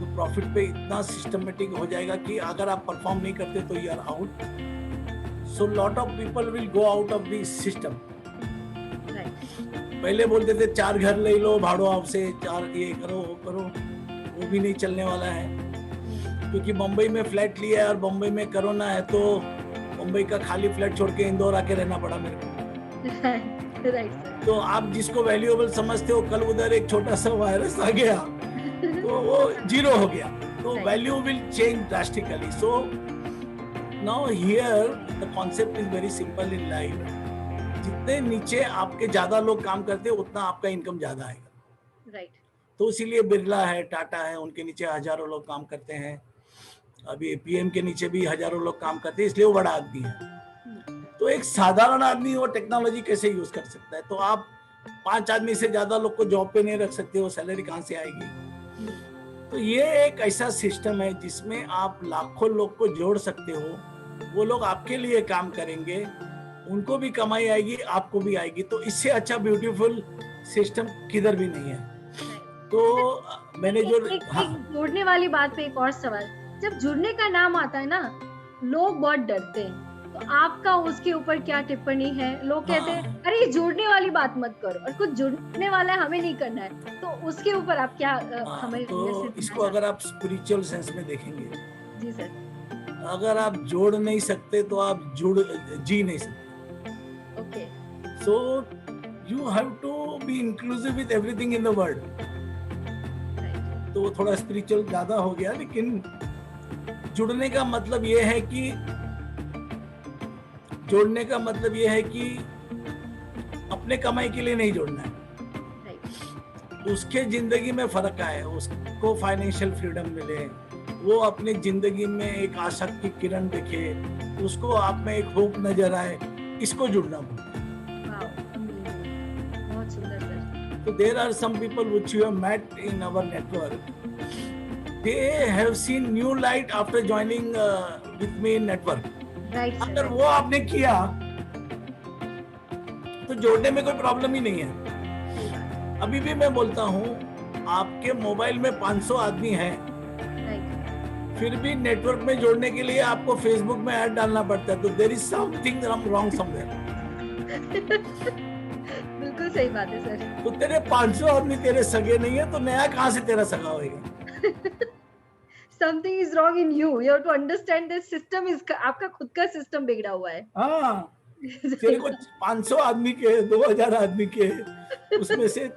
तो प्रॉफिट पे इतना सिस्टमेटिक हो जाएगा कि अगर आप परफॉर्म नहीं करते तो you are out. So lot of people will go out of this system. पहले बोलते थे 4 घर ले लो भाड़ो आपसे, 4 ये करो वो करो, वो भी नहीं चलने वाला है, क्योंकि मुंबई में फ्लैट लिया है और मुंबई में कोरोना है, तो मुंबई का खाली फ्लैट छोड़ के इंदौर आके रहना पड़ा मेरे को. राइट. तो आप जिसको वैल्यूएबल समझते हो, कल उधर एक छोटा सा वायरस आ गया तो वो 0 हो गया. तो value will change drastically. So now here the concept is very simple in life. जितने नीचे आपके ज्यादा लोग काम करते हैं, उतना आपका इनकम ज्यादा आएगा. राइट. तो इसीलिए बिरला है, टाटा है, उनके नीचे हजारों लोग काम करते हैं. अभी पीएम के नीचे भी हजारों लोग काम करते हैं, इसलिए वो बड़ा आदमी है. तो एक साधारण आदमी वो टेक्नोलॉजी कैसे यूज कर सकता है? तो आप 5 आदमी से ज्यादा लोग को जॉब पे नहीं रख सकते, वो सैलरी कहाँ से आएगी? तो ये एक ऐसा सिस्टम है जिसमें आप लाखों लोग को जोड़ सकते हो. वो लोग आपके लिए काम करेंगे, उनको भी कमाई आएगी, आपको भी आएगी. तो इससे अच्छा ब्यूटीफुल सिस्टम किधर भी नहीं है. तो मैंने जो जुड़ने वाली बात पे एक और सवाल. जब जुड़ने का नाम आता है ना, लोग बहुत डरते हैं, तो आपका उसके ऊपर क्या टिप्पणी है? लोग कहते हैं अरे जुड़ने वाली बात मत करो, और कुछ जुड़ने वाला है हमें नहीं करना है, तो उसके ऊपर आप क्या हमें? तो इसको अगर आप स्पिरिचुअल सेंस में देखेंगे, जी सर, अगर आप जोड़ नहीं सकते तो आप जी नहीं सकते. Okay. So you have to be inclusive with everything in the world. तो वो थोड़ा स्पिरिचुअल ज्यादा हो गया, लेकिन जुड़ने का मतलब ये है कि जोड़ने का मतलब ये है कि अपने कमाई के लिए नहीं जोड़ना है. उसके जिंदगी में फर्क आए, उसको फाइनेंशियल फ्रीडम मिले, वो अपनी जिंदगी में एक आशा की किरण दिखे, उसको आप में एक होप नजर आए, इसको जुड़ना बोलते हैं। वाओ, अमेजिंग, बहुत सुंदर sir. So there are some people which you have met in our network. They have seen new light after joining with me in network. Right अगर सर, वो आपने किया तो जोड़ने में कोई प्रॉब्लम ही नहीं है। अभी भी मैं बोलता हूँ, आपके मोबाइल में 500 आदमी हैं, राइट, फिर भी नेटवर्क में जोड़ने के लिए आपको फेसबुक में ऐड डालना पड़ता है, तो there is something wrong somewhere. बिल्कुल सही बात है सर। तो तेरे 500 आदमी तेरे सगे नहीं है, तो नया कहाँ से तेरा सगा होएगा? Something is wrong in you, you have to understand this system is, आपका खुद का सिस्टम बिगड़ा हुआ है। हाँ, तेरे को 500 आदमी के, 2000 आदमी के, उसमें से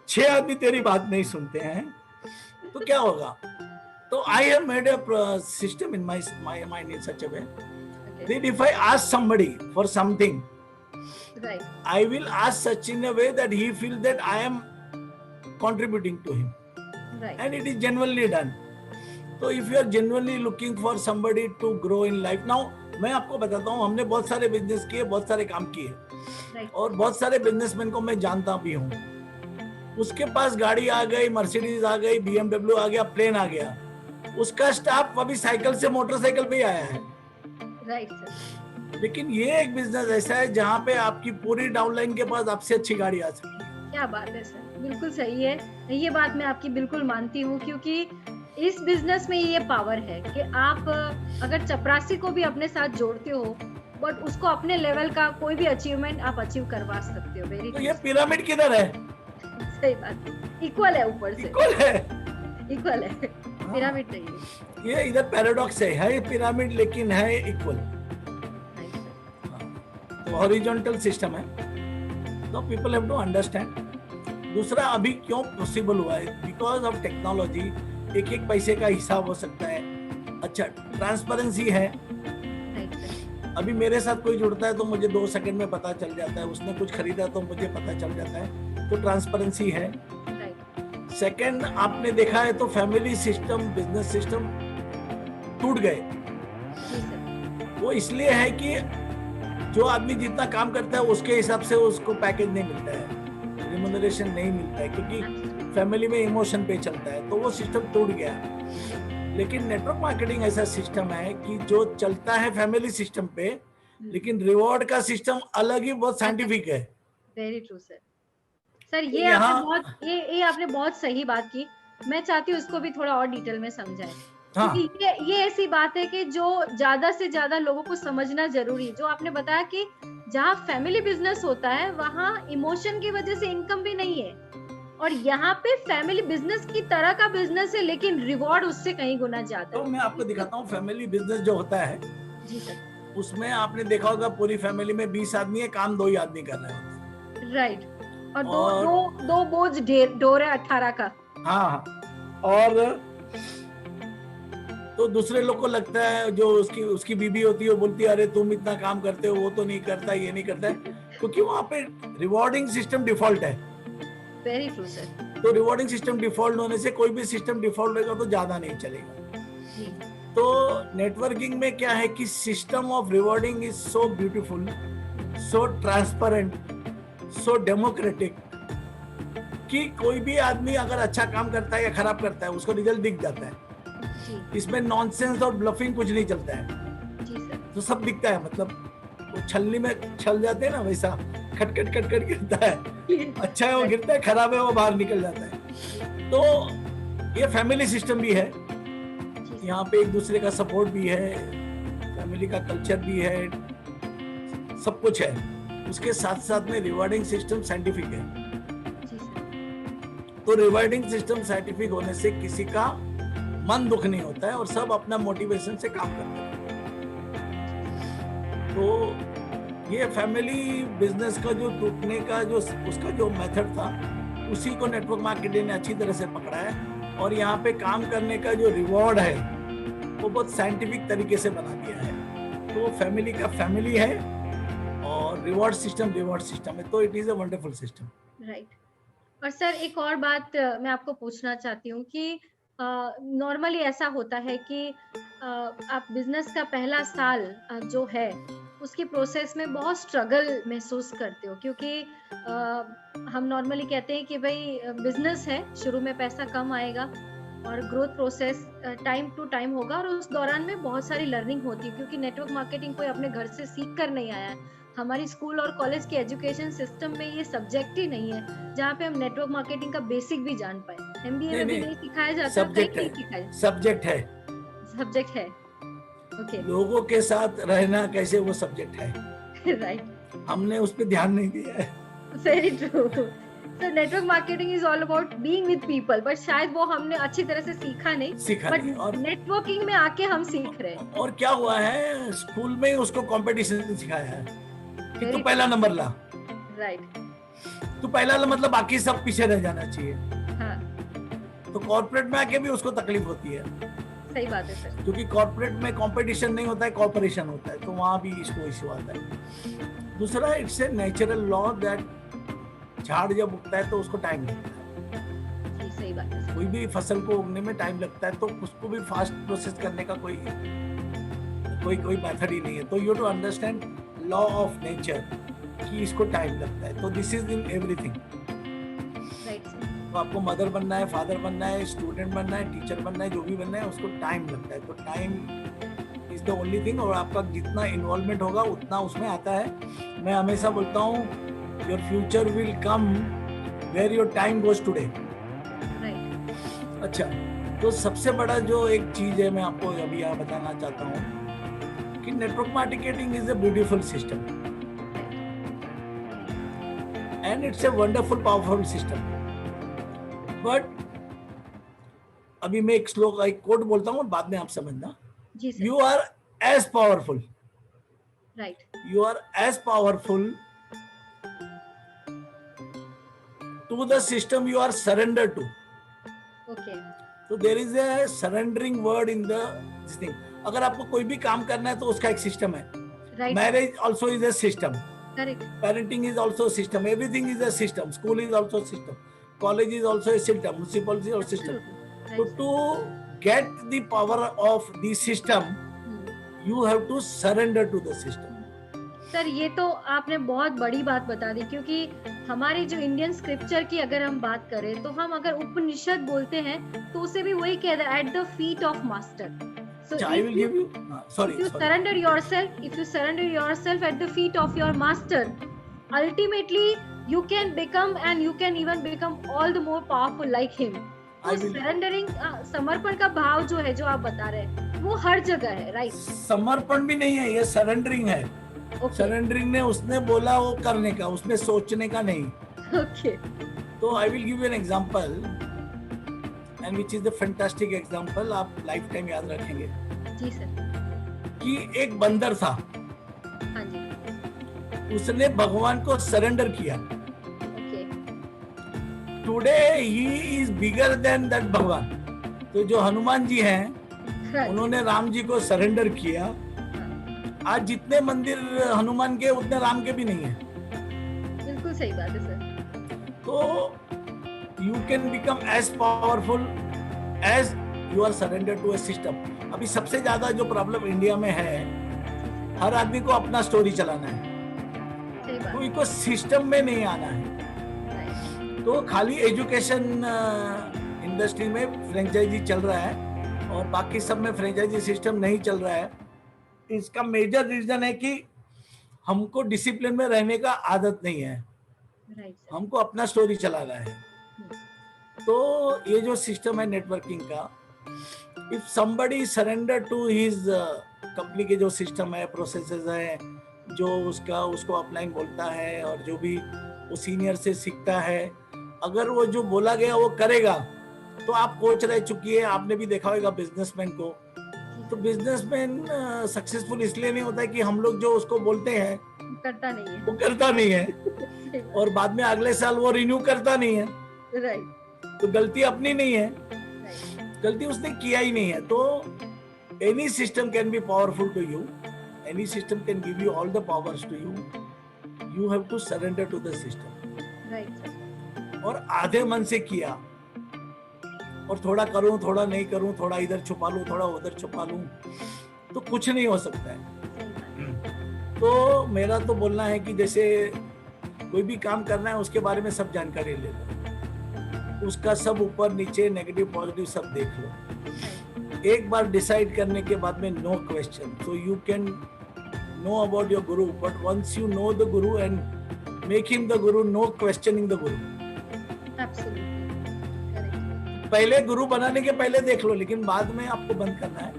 6 आदमी तेरी बात नहीं सुनते हैं, तो क्या होगा? तो I have made a system in my mind in such a way that if I ask somebody for something, right, I will ask such in a way that he feels that I am contributing to him, right, and it is genuinely done. So if you are genuinely looking for somebody to grow in life, now मैं आपको बताता हूँ, हमने बहुत सारे business किए, बहुत सारे काम किए, राइट, और बहुत सारे बिजनेसमैन को मैं जानता भी हूँ। उसके पास गाड़ी आ गई, मर्सिडीज आ गई, BMW आ गया, प्लेन आ गया, उसका स्टाफ अभी साइकिल से मोटरसाइकिल पे ही आया है। Right sir. लेकिन ये एक बिजनेस ऐसा है जहाँ पे आपकी पूरी डाउनलाइन के पास आपसे अच्छी गाड़ी आ सकती है। क्या बात है सर, बिल्कुल सही है, ये बात मैं आपकी बिल्कुल मानती हूँ, क्योंकि इस बिजनेस में ये पावर है कि आप अगर चपरासी को भी अपने साथ जोड़ते हो, बट उसको अपने लेवल का कोई भी अचीवमेंट आप अचीव करवा सकते हो। वेरी तो ये पिरामिड किधर है? सही बात, इक्वल है, ऊपर से इक्वल है, इक्वल है, पिरामिड नहीं है। ये इधर पैराडॉक्स है पिरामिड, लेकिन है इक्वल, राइट सर, तो हॉरिजॉन्टल सिस्टम है, तो पीपल हैव टू अंडरस्टैंड। दूसरा, अभी क्यों पॉसिबल हुआ है? Because of technology. एक एक पैसे का हिसाब हो सकता है, अच्छा ट्रांसपेरेंसी है। राइट सर, अभी मेरे साथ कोई जुड़ता है तो मुझे 2 सेकंड में पता चल जाता है, उसने कुछ खरीदा तो मुझे पता चल जाता है, तो ट्रांसपेरेंसी है। राइट, सेकंड, आपने देखा है तो फैमिली सिस्टम, बिजनेस सिस्टम टूट गए। जी सर, वो इसलिए है कि जो आदमी जितना काम करता है उसके हिसाब से उसको पैकेज नहीं मिलता है, रिम्यूनरेशन नहीं मिलता है, क्योंकि फैमिली में इमोशन पे चलता है, तो वो सिस्टम टूट गया। लेकिन नेटवर्क मार्केटिंग ऐसा सिस्टम है कि जो चलता है फैमिली सिस्टम पे, लेकिन रिवॉर्ड का सिस्टम अलग ही, बहुत साइंटिफिक है। Very true sir. सर तो ये यहाँ- आपने बहुत ये आपने बहुत सही बात की। मैं चाहती हूँ इसको भी थोड़ा और डिटेल में समझाएं, हाँ, क्योंकि ये ऐसी बात है कि जो ज्यादा से ज्यादा लोगों को समझना जरूरी है। जो आपने बताया कि जहाँ फैमिली बिजनेस होता है वहाँ इमोशन की वजह से इनकम भी नहीं है, और यहाँ पे फैमिली बिजनेस की तरह का बिजनेस है, लेकिन रिवॉर्ड उससे कहीं गुना ज्यादा तो है। मैं आपको दिखाता हूँ फैमिली बिजनेस जो होता है, जी सर, उसमें आपने देखा होगा पूरी फैमिली में 20 आदमी है, काम 2 ही आदमी कर रहे हैं। राइट, और और- दो बोझ ढोर है 18 का। हाँ, और तो दूसरे लोग को लगता है, जो उसकी बीबी होती है वो बोलती है, अरे तुम इतना काम करते हो, वो तो नहीं करता, ये नहीं करता है, क्योंकि वहां पे रिवॉर्डिंग सिस्टम डिफॉल्ट है। Very true sir. तो रिवॉर्डिंग सिस्टम डिफॉल्ट होने से कोई भी सिस्टम डिफॉल्ट रहेगा तो ज्यादा नहीं चलेगा। जी, तो नेटवर्किंग में क्या है कि system of rewarding is so beautiful, so transparent, so democratic, कि कोई भी आदमी अगर अच्छा काम करता है या खराब करता है उसको रिजल्ट दिख जाता है। जी, इसमें नॉनसेंस और ब्लफिंग कुछ नहीं चलता है, जी सर, तो सब दिखता है। मतलब वो छलनी में छल जाते हैं ना, वैसा खट खट खट खट गिरता है, अच्छा है वो गिरता है, खराब है वो बाहर निकल जाता है। तो ये फैमिली सिस्टम भी है, यहाँ पे एक दूसरे का सपोर्ट भी है, फैमिली का कल्चर भी है, सब कुछ है। उसके साथ साथ में रिवार्डिंग सिस्टम साइंटिफिक है। जी सर, तो रिवार्डिंग सिस्टम साइंटिफिक होने से किसी का मन दुख नहीं होता है और सब अपना मोटिवेशन से काम करते हैं। तो ये फैमिली बिजनेस का जो टूटने का जो उसका जो मेथड था, उसी को नेटवर्क मार्केटिंग ने अच्छी तरह से पकड़ा है, और यहाँ पे काम करने का जो रिवॉर्ड है वो बहुत साइंटिफिक तरीके से बना दिया है। तो फैमिली का फैमिली है और रिवॉर्ड सिस्टम है, तो it is a wonderful system. Right. और सर एक और बात मैं आपको पूछना चाहती हूँ कि नॉर्मली ऐसा होता है कि आप बिजनेस का पहला साल जो है उसकी प्रोसेस में बहुत स्ट्रगल महसूस करते हो क्योंकि हम नॉर्मली कहते हैं कि भाई बिजनेस है, शुरू में पैसा कम आएगा और growth process time to time होगा और उस दौरान में बहुत सारी लर्निंग होती है क्योंकि नेटवर्क मार्केटिंग कोई अपने घर से सीख कर नहीं आया है। हमारी स्कूल और कॉलेज के एजुकेशन सिस्टम में ये सब्जेक्ट ही नहीं है जहाँ पे हम नेटवर्क मार्केटिंग का बेसिक भी जान पाए। एमबीए नहीं में भी नहीं, नहीं सिखाया जाता, कहीं सब्जेक्ट नहीं है, सिखाया। सब्जेक्ट है। सब्जेक्ट है, ओके। लोगों के साथ रहना कैसे, वो सब्जेक्ट है। राइट, हमने उस पर ध्यान नहीं दिया है। Very true. So network marketing is all about being with people, but शायद वो हमने अच्छी तरह से सीखा नहीं, सीखा बट नहीं। और नेटवर्किंग में आके हम सीख रहे हैं। और क्या हुआ है, स्कूल में ही उसको कंपटीशन सिखाया है कि तू वेरी पहला नंबर ला, राइट, तू पहला ला, मतलब बाकी सब पीछे रह जाना चाहिए। हाँ, तो कॉर्पोरेट में आके भी उसको तकलीफ होती है सही बात है सर। क्योंकि कॉर्पोरेट में कंपटीशन नहीं होता है, कॉर्पोरेशन होता है, तो वहां भी इसको इश्यू आता है। दूसरा, it's a natural law that झाड़ जब उगता है तो उसको टाइम लगता है। जी सही बात है सर। कोई भी फसल को उगने में टाइम लगता है, तो उसको भी फास्ट प्रोसेस करने का कोई कोई मेथड ही नहीं है। तो you to understand law of nature कि इसको टाइम लगता है। तो this is in everything. Right sir. तो आपको मदर बनना है, फादर बनना है, स्टूडेंट बनना है, टीचर बनना है, जो भी बनना है, उसको टाइम लगता है। तो time is the only thing. और आपका जितना इन्वॉल्वमेंट होगा उतना उसमें आता है। मैं हमेशा बोलता हूँ, your future will come where your time goes today. Right, अच्छा, तो सबसे बड़ा जो एक चीज है मैं आपको अभी यहाँ बताना चाहता हूँ कि network marketing is a beautiful system and it's a wonderful powerful system. But अभी मैं एक श्लोक, एक कोट बोलता हूँ और बाद में आप समझना। जी sir. You are as powerful, right, you are as powerful to the system you are surrendered to. Okay, So there is a surrendering word in the this thing. अगर आपको कोई भी काम करना है तो उसका एक सिस्टम है। Right, marriage also is a system. Correct, Parenting is also a system. Everything is a system. School is also a system. College is also a system. Municipality is also a system. So to get the power of the system, you have to surrender to the system. Sir ये तो आपने बहुत बड़ी बात बता दी क्योंकि हमारे जो इंडियन स्क्रिप्चर की अगर हम बात करें तो हम अगर उपनिषद बोलते हैं तो उसे भी वही कहता है, at the feet of master. So I will give you. Sorry. if you surrender yourself at the feet of your master, ultimately you can become and you can even become all the more powerful like him. तो surrendering, समर्पण का भाव जो है, जो आप बता रहे हैं, वो हर जगह है, राइट? समर्पण भी नहीं है, ये सरेंडरिंग है। सरेंडरिंग ने उसने बोला वो करने का, उसमें सोचने का नहीं। ओके, तो I will give you an example and which is the fantastic example, आप लाइफ टाइम याद रखेंगे। जी सर। कि एक बंदर था, हाँ जी, उसने भगवान को सरेंडर किया। Okay, today he is bigger than that भगवान। तो जो हनुमान जी हैं, उन्होंने राम जी को सरेंडर किया। आज जितने मंदिर हनुमान के उतने राम के भी नहीं है। बिल्कुल सही बात है सर। तो you can become as powerful as you are surrender to a system. अभी सबसे ज्यादा जो प्रॉब्लम इंडिया में है, हर आदमी को अपना स्टोरी चलाना है, कोई को सिस्टम में नहीं आना है। तो खाली एजुकेशन इंडस्ट्री में फ्रेंचाइजी चल रहा है और बाकी सब में फ्रेंचाइजी सिस्टम नहीं चल रहा है। इसका मेजर रीजन है कि हमको डिसिप्लिन में रहने का आदत नहीं है, हमको अपना स्टोरी चलाना है। तो ये जो सिस्टम है नेटवर्किंग का, if somebody surrender to his company के जो सिस्टम है, प्रोसेसेस है, जो उसको अपलाइन बोलता है और जो भी वो सीनियर से सीखता है, अगर वो जो बोला गया वो करेगा, तो आप कोच रह चुकी है, आपने भी देखा होगा बिजनेसमैन को। तो बिजनेसमैन सक्सेसफुल इसलिए नहीं होता है कि हम लोग जो उसको बोलते हैं करता नहीं है, वो करता नहीं है और बाद में अगले साल वो रिन्यू करता नहीं है। राइट। तो गलती अपनी नहीं है, गलती उसने किया ही नहीं है। तो any system can be powerful to you, any system can give you all the powers to you, you have to surrender to the system. Right. और आधे मन से किया और थोड़ा करूं थोड़ा नहीं करूं, थोड़ा इधर छुपा लूं थोड़ा उधर छुपा लूं, तो कुछ नहीं हो सकता है। तो मेरा तो बोलना है कि जैसे कोई भी काम करना है उसके बारे में सब जानकारी ले लो, उसका सब ऊपर नीचे नेगेटिव पॉजिटिव सब देख लो। एक बार डिसाइड करने के बाद में no question, so you can know about your guru, but once you know the guru and make him the guru, no questioning the guru. पहले गुरु बनाने के पहले देख लो, लेकिन बाद में आपको बंद करना है।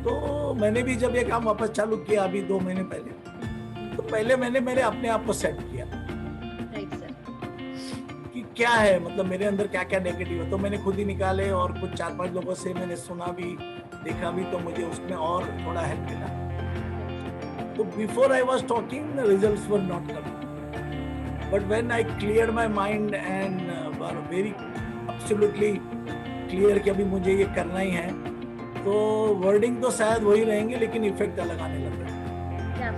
तो मैंने भी जब ये काम वापस चालू किया अभी 2 महीने पहले, तो पहले मैंने मेरे अपने आप को सेट किया कि क्या है, मतलब मेरे अंदर क्या क्या नेगेटिव है, तो मैंने खुद ही निकाले और कुछ 4-5 लोगों से मैंने सुना भी देखा भी, तो मुझे उसमें और थोड़ा हेल्प मिला। तो before I was talking the results were not coming, but when I cleared my mind and were very absolutely clear कि अभी मुझे ये करना ही है, तो वर्डिंग तो शायद वही रहेंगे लेकिन इफेक्ट अलग आने लग रहा है।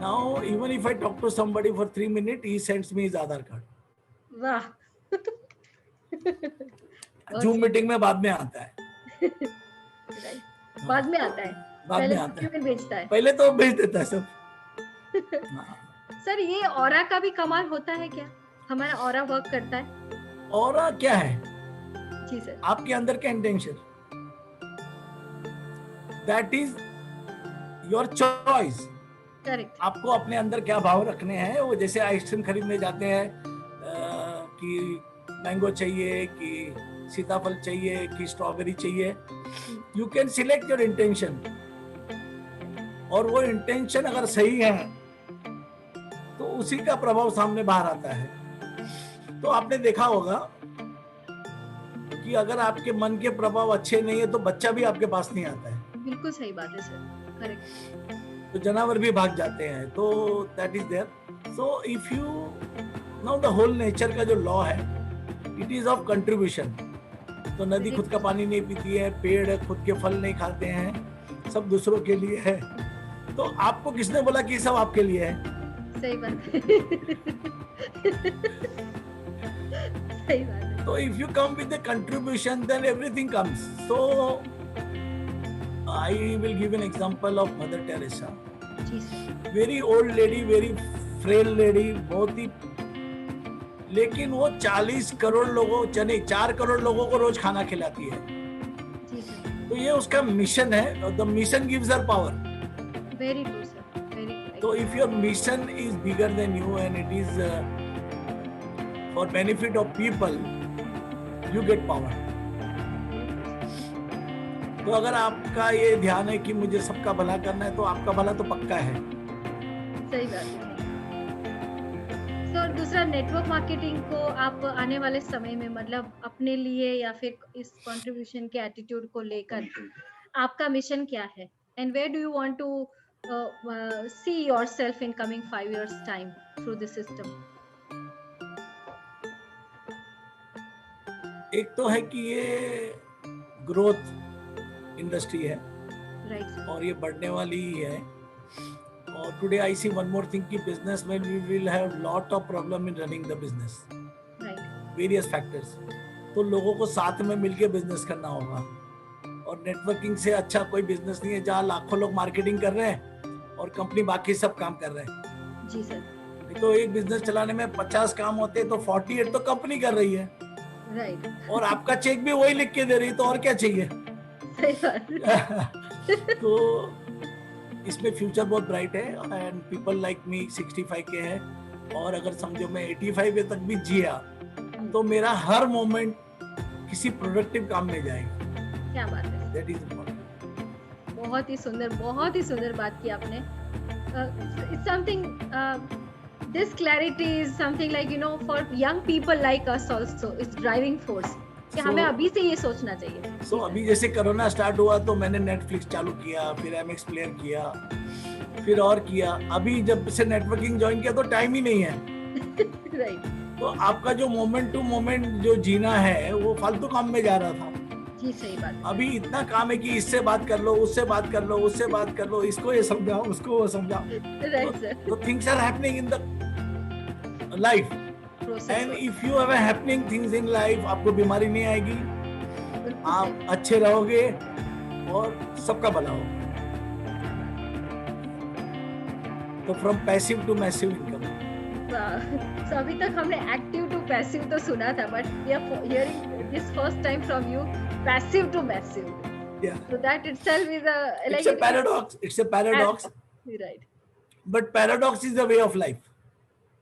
Now even if I talk to somebody for 3 minute, he sends me his Aadhaar card. वाह। जूम मीटिंग में बाद में आता है। बाद में आता है, बाद में आता है, भेजता है, पहले तो भेज देता है सब। सर ये ऑरा का भी कमाल होता है क्या? हमारा ऑरा वर्क करता है? ऑरा क्या है? जी सर। आपके अंदर का intention, that is your choice. Correct. आपको अपने अंदर क्या भाव रखने हैं। वो जैसे आइसक्रीम खरीदने जाते हैं कि मैंगो चाहिए कि सीताफल चाहिए कि स्ट्रॉबेरी चाहिए, you can select your intention, और वो इंटेंशन अगर सही है तो उसी का प्रभाव सामने बाहर आता है। तो आपने देखा होगा कि अगर आपके मन के प्रभाव अच्छे नहीं है तो बच्चा भी आपके पास नहीं आता है। बिल्कुल सही बात है सर, करेक्ट। तो जानवर भी भाग जाते हैं। तो that is there. So if you now the whole nature का जो लॉ है, इट इज ऑफ कंट्रीब्यूशन। तो नदी खुद का पानी नहीं पीती है, पेड़ खुद के फल नहीं खाते हैं, सब दूसरों के लिए है। तो आपको किसने बोला कि सब आपके लिए है? सही बात है। सही बात है। So if you come with a contribution, then everything comes. So I will give an example of Mother Teresa. Very old lady, very frail lady, बहुत ही, लेकिन वो 40 करोड़ लोगों, 4 करोड़ लोगों को रोज खाना खिलाती है। तो ये उसका मिशन है। The mission gives her power. Very true, sir. Very true. So if your mission is bigger than you and it is for benefit of people, you get power. तो अगर आपका ये ध्यान है कि मुझे सबका भला करना है, तो आपका भला तो पक्का है। सही बात है। तो दूसरा, नेटवर्क मार्केटिंग को आप आने वाले समय में, मतलब अपने लिए या फिर इस कंट्रीब्यूशन के एटीट्यूड को लेकर आपका मिशन क्या है? And where do you want to see yourself in coming 5 years time through this system? एक तो है कि ये ग्रोथ इंडस्ट्री है, राइट, और ये बढ़ने वाली ही है। और today I see one more thing कि बिजनेस में we will have lot of problem in running the business, right, various factors. तो लोगों को साथ में मिलके बिजनेस करना होगा, और नेटवर्किंग से अच्छा कोई बिजनेस नहीं है जहाँ लाखों लोग मार्केटिंग कर रहे हैं और कंपनी बाकी सब काम कर रहे हैं। जी सर। नहीं तो एक बिजनेस चलाने में 50 काम होते हैं, तो 48 तो कंपनी कर रही है, राइट, और आपका चेक भी वही लिख के दे रही है, तो और क्या चाहिए? सही बात। तो इसमें फ्यूचर बहुत ब्राइट है, एंड पीपल लाइक मी 65 के हैं, और अगर समझो मैं 85 तक भी जिया तो मेरा हर मोमेंट किसी प्रोडक्टिव काम में जाएगा। क्या बात है, दैट इज इम्पोर्टेंट। बहुत ही सुंदर बात की आपने। It's something, this clarity is something like, you know, for young people like us also, it's driving force कि हमें अभी से ये सोचना चाहिए। So अभी जैसे कोरोना स्टार्ट हुआ तो मैंने नेटफ्लिक्स चालू किया, फिर एमएक्स प्लेयर किया, फिर और किया। अभी जब से नेटवर्किंग ज्वाइन किया तो टाइम ही नहीं है। राइट। तो आपका जो मोमेंट टू मोमेंट जो जीना है वो फालतू काम में जा रहा था। जी सही बात। अभी इतना काम है कि इससे बात कर लो, उससे बात कर लो, उससे बात कर लो, इसको ये समझाओ, उसको वो समझाओ। Right sir. तो things are happening in the life. Process and if you have happening things in life, आपको बीमारी नहीं आएगी, आप अच्छे रहोगे और सबका भला होगा. तो from passive to massive income. So अभी तक हमने एक्टिव टू पैसिव तो सुना था, but we are hearing this first time from you passive to massive. Yeah. So that itself is It's a paradox. It's a paradox. Right. But paradox is the way of life.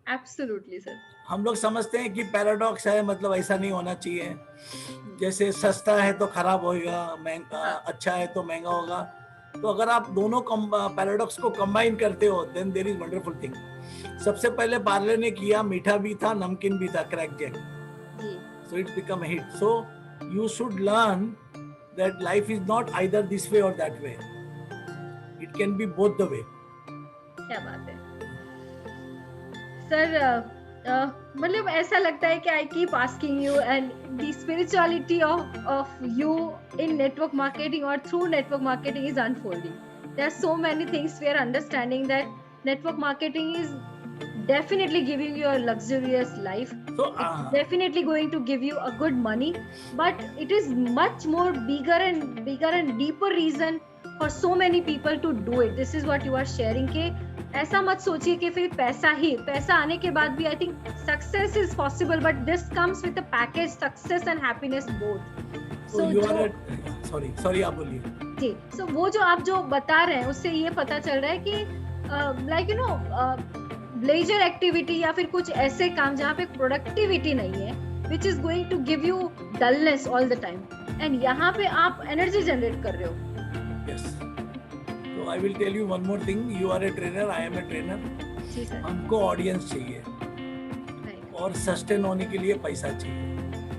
Absolutely, sir. हम लोग समझते हैं कि paradox है मतलब ऐसा नहीं होना चाहिए. जैसे सस्ता है तो खराब होगा, महंगा अच्छा है तो महंगा होगा. तो अगर आप दोनों पैराडॉक्स को कंबाइन करते हो, then there is wonderful thing. सबसे पहले पार्ले ने किया, मीठा भी था, नमकीन भी था, Krackjack. So it's become a hit. So you should learn that life is not either this way or that way. It can be both the way. क्या बात है सर. मतलब ऐसा लगता है कि I keep asking you, and the spirituality of you in network marketing or through network marketing is unfolding. There are so many things we are understanding that network marketing is definitely giving you a luxurious life. So it's definitely going to give you a good money, but it is much more bigger and deeper reason for so many people to do it. This is what you are sharing. के ऐसा मत सोचिए कि फिर पैसा आने के बाद भी I think success is possible, but this comes with a package, success and happiness both. So you are sorry आप बोलिए. जी. So वो जो आप जो बता रहे हैं उससे ये पता चल रहा है कि like you know leisure activity या फिर कुछ ऐसे काम जहाँ पे प्रोडक्टिविटी नहीं है, which is going to give you dullness all the time, and यहाँ पे आप एनर्जी जनरेट कर रहे हो. Yes. So I will tell you one more thing. You are a trainer, I am a trainer. जी sir. हमको audience चाहिए और सस्टेन होने के लिए पैसा चाहिए.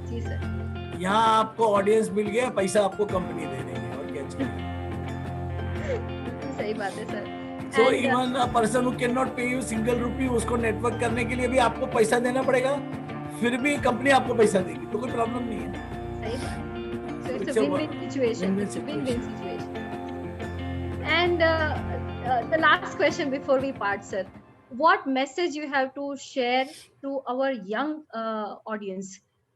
जी सर. यहाँ आपको ऑडियंस मिल गया, पैसा आपको कंपनी दे रही है, और क्या चाहिए. सही बात है sir. So even a person who cannot pay you single rupee, उसको नेटवर्क करने के लिए भी आपको पैसा देना पड़ेगा, फिर भी कंपनी आपको पैसा देगी, तो कोई प्रॉब्लम नहीं है. सही बात. So it's a win-win situation. It's a win-win situation. And the last question before we part, sir, what message you have to share to our young audience,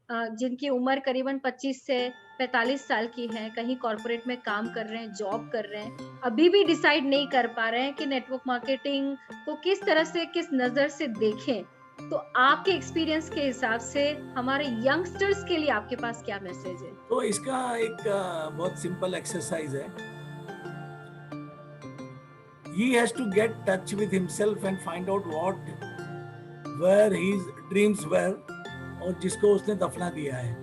जिनकी उम्र करीबन 25 से 45 साल की है, कहीं कॉर्पोरेट में काम कर रहे हैं, जॉब कर रहे हैं, अभी भी डिसाइड नहीं कर पा रहे हैं कि नेटवर्क मार्केटिंग को किस तरह से, किस नजर से देखें. तो आपके एक्सपीरियंस के हिसाब से हमारे यंगस्टर्स के लिए आपके पास क्या मैसेज है? तो इसका एक बहुत सिंपल एक्सरसाइज है. He has to get touch with himself and find out where his dreams were, और जिसको उसने दफना दिया है,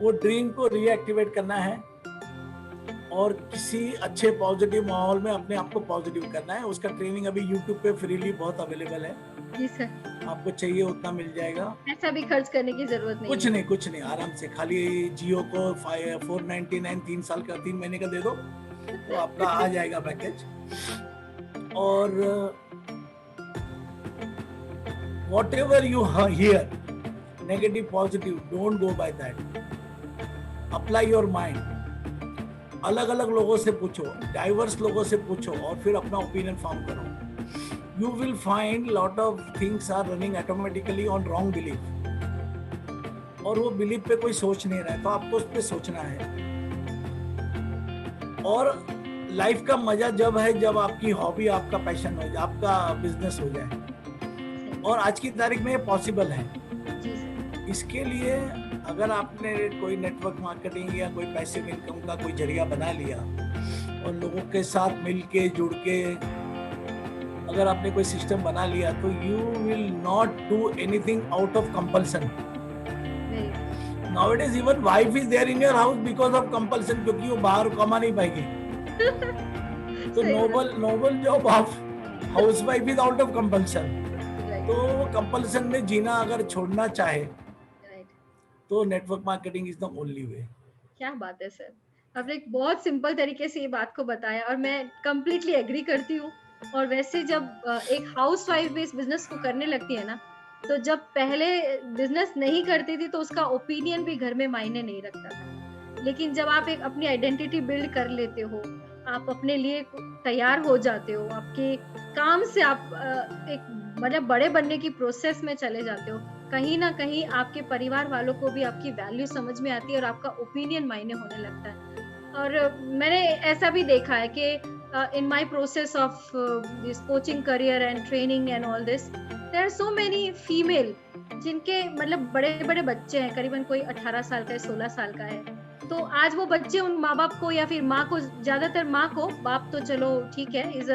वो ड्रीम को रीएक्टिवेट करना है और किसी अच्छे पॉजिटिव माहौल में अपने आप को पॉजिटिव करना है. उसका ट्रेनिंग अभी YouTube पे फ्रीली बहुत अवेलेबल है. जी सर. आपको चाहिए उतना मिल जाएगा. ऐसा भी खर्च करने की जरूरत नहीं. कुछ नहीं आराम से खाली जियो को 499 3 साल का 3 महीने का दे दो, तो आपका आ जाएगा पैकेज. और whatever you hear, negative, positive, don't go by that. Apply your mind. अलग अलग लोगों से पूछो, डाइवर्स लोगों से पूछो, और फिर अपना ओपिनियन फॉर्म करो. You will find lot of things are running automatically on wrong belief. और वो बिलीफ पे कोई सोच नहीं रहा है, तो आपको उस पे सोचना है. और लाइफ का मजा जब है जब आपकी हॉबी, आपका पैशन हो जाए, आपका बिजनेस हो जाए. और आज की तारीख में ये पॉसिबल है. इसके लिए अगर आपने कोई नेटवर्क मार्केटिंग या कोई पैसिव इनकम का कोई जरिया बना लिया और लोगों के साथ मिलके जुड़ के अगर आपने कोई सिस्टम बना लिया, तो you will not do anything out of compulsion. Nowadays even wife is there in your house because of compulsion, क्योंकि वो बाहर कमा नहीं पाएगी. तो noble job of housewife is out of compulsion. तो कंपल्सन में जीना अगर छोड़ना चाहे तो network marketing is the only way. क्या बात है सर. आपने एक बहुत सिंपल तरीके से ये बात को बताया और मैं कंप्लीटली एग्री करती हूँ. और वैसे जब एक हाउसवाइफ भी इस बिजनेस को करने लगती है ना, तो जब पहले बिजनेस नहीं करती थी तो उसका ओपिनियन भी घर में मायने नहीं रखता था. लेकिन जब आप एक अपनी आइडेंटिटी बिल्ड कर लेते हो, आप अपने लिए तैयार हो जाते हो, आपके काम से आप एक मतलब बड़े बनने की प्रोसेस में चले जाते हो, कहीं ना कहीं आपके परिवार वालों को भी आपकी वैल्यू समझ में आती है और आपका ओपिनियन मायने होने लगता है। और मैंने ऐसा भी देखा है कि in my process of this coaching career and training and all this, there are so many female जिनके मतलब बड़े-बड़े बच्चे हैं, करीबन कोई 18 साल का है, 16 साल का है। तो आज वो बच्चे उन माँ-बाप को या फिर माँ को, ज़्यादातर माँ को, बाप तो चलो ठीक है, is a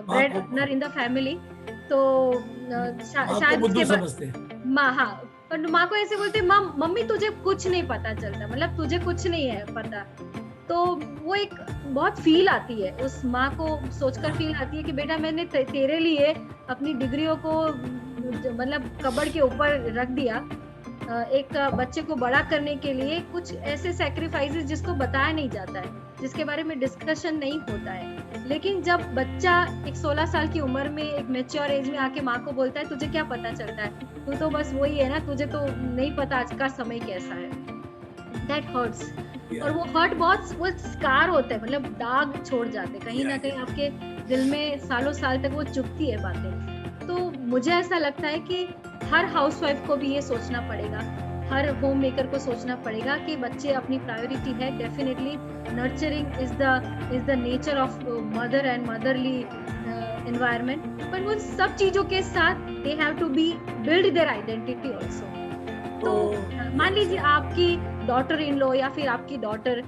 bread earner in the family, तो शायद बुद्धू उसके बाद समझते हैं। माँ, हाँ, पर माँ को ऐसे बोलते हैं, मम्मी तुझे कुछ नहीं पता चलता, मतलब तुझे कुछ नहीं है पता। तो वो एक बहुत फील आती है, उस माँ को सोचकर फील आती है कि बेटा मैंने तेरे लिए अपनी डिग्रियों को मतलब कबर्ड के ऊपर रख दिया, एक बच्चे को बड़ा करने के लिए कुछ ऐसे सैक्रिफाइसेस जिसको बताया नहीं जाता है, जिसके बारे में डिस्कशन नहीं होता है। लेकिन जब बच्चा एक 16 साल की उम्र में एक मैच्योर एज में आके माँ को बोलता है तुझे क्या पता चलता है, तू तो बस वही है ना, तुझे तो नहीं पता आज का समय कैसा है। That hurts. और वो हर्ट बहुत, वो स्कार होता है, मतलब दाग छोड़ जाते हैं कहीं ना कहीं आपके दिल में, सालों साल तक वो चुभती है बातें। तो मुझे ऐसा लगता है कि हर हाउसवाइफ को भी ये सोचना पड़ेगा, हर होम मेकर को सोचना पड़ेगा कि बच्चे अपनी प्रायोरिटी है। Definitely nurturing is the nature of mother and motherly environment, पर वो सब चीजों के साथ they have to be build their identity also. तो मान लीजिए आपकी डॉटर इन लॉ या फिर आपकी डॉटर,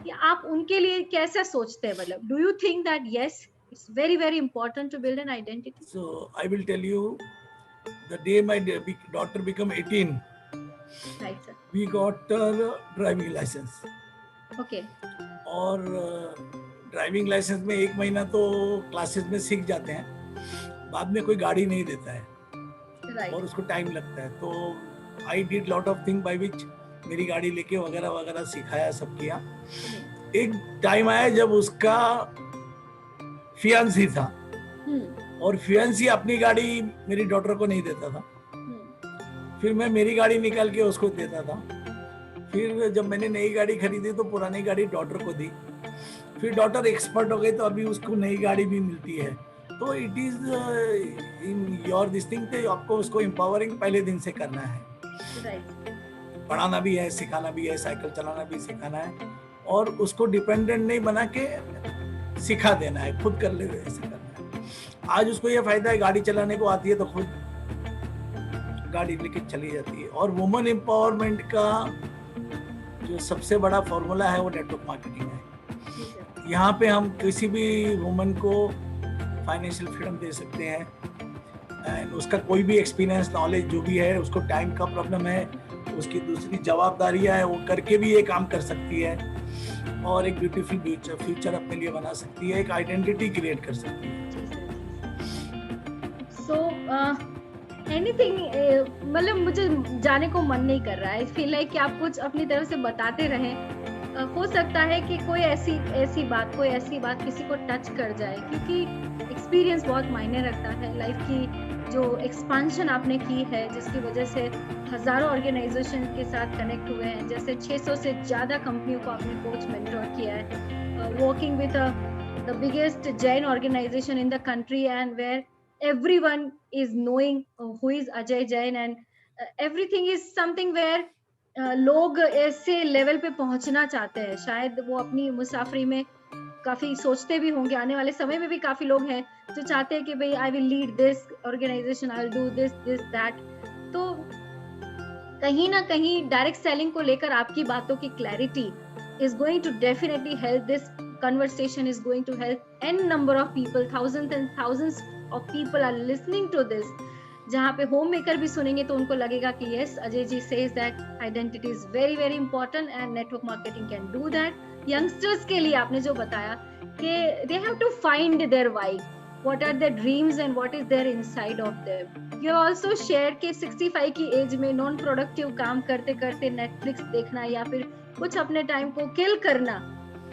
या आप उनके लिए कैसे सोचते हैं, मतलब do you think that yes it's very very important to build an identity? So I will tell you, the day my daughter became 18, right sir, we got her driving license. okay. और driving licence में 1 महीना तो classes में सीख जाते हैं, बाद में कोई गाड़ी नहीं देता है, right. और उसको टाइम लगता है। तो I did lot of thing by which मेरी गाड़ी लेके वगैरह वगैरह सिखाया, सब किया। एक टाइम आया जब उसका फियांसी था, और फियांसी अपनी गाड़ी मेरी डॉटर को नहीं देता था, फिर मैं मेरी गाड़ी निकाल के उसको देता था। फिर जब मैंने नई गाड़ी खरीदी तो पुरानी गाड़ी डॉटर को दी, फिर डॉटर एक्सपर्ट हो गई तो अभी उसको नई गाड़ी भी मिलती है। तो it is in your this thing, तो आपको उसको एम्पावरिंग पहले दिन से करना है, पढ़ाना भी है, सिखाना भी है, साइकिल चलाना भी सिखाना है, और उसको डिपेंडेंट नहीं बना के सिखा देना है, खुद कर ले ऐसे करना है। आज उसको ये फायदा है, गाड़ी चलाने को आती है तो खुद गाड़ी लेके चली जाती है। और वुमन एम्पावरमेंट का जो सबसे बड़ा फॉर्मूला है वो नेटवर्क मार्केटिंग है। यहाँ पे हम किसी भी वुमन को फाइनेंशियल फ्रीडम दे सकते हैं, एंड उसका कोई भी एक्सपीरियंस, नॉलेज जो भी है, उसको टाइम का प्रॉब्लम है, उसकी दूसरी जवाबदारियां है, वो करके भी ये काम कर सकती है, और एक ब्यूटीफुल फ्यूचर अपने लिए बना सकती है, एक आइडेंटिटी क्रिएट कर सकती है। सो एनीथिंग, मतलब मुझे जाने को मन नहीं कर रहा है, आई फील लाइक कि आप कुछ अपनी तरफ से बताते रहें। हो सकता है कि कोई ऐसी बात किसी को टच कर जाए, क्योंकि एक्सपीरियंस बहुत मायने रखता है। लाइफ की जो एक्सपांशन आपने की है, जिसकी वजह से हजारों ऑर्गेनाइजेशन के साथ कनेक्ट हुए हैं, जैसे 600 से ज्यादा कंपनियों को आपने कोच मेंटोर किया है, working with the biggest Jain organization in the country, and where everyone is knowing who is Ajay Jain, and everything is something where लोग ऐसे लेवल पे पहुंचना चाहते हैं। शायद वो अपनी मुसाफरी में काफी सोचते भी होंगे, आने वाले समय में भी काफी लोग हैं जो चाहते हैं कि भाई I will lead this organization, I will do this that. तो कहीं ना कहीं डायरेक्ट सेलिंग को लेकर आपकी बातों की clarity is going to definitely help. This conversation is going to help n number of people, thousands and thousands of people are listening to this. जहाँ पे होम मेकर भी सुनेंगे तो उनको लगेगा कि yes, Ajay ji says that identity is very very important and network marketing can do that. Youngsters के लिए आपने जो बताया कि they have to find their why, what are their dreams and what is their inside of them. You also share के 65 की as में non productive काम करते करते नेटफ्लिक्स देखना या फिर कुछ अपने टाइम को किल करना,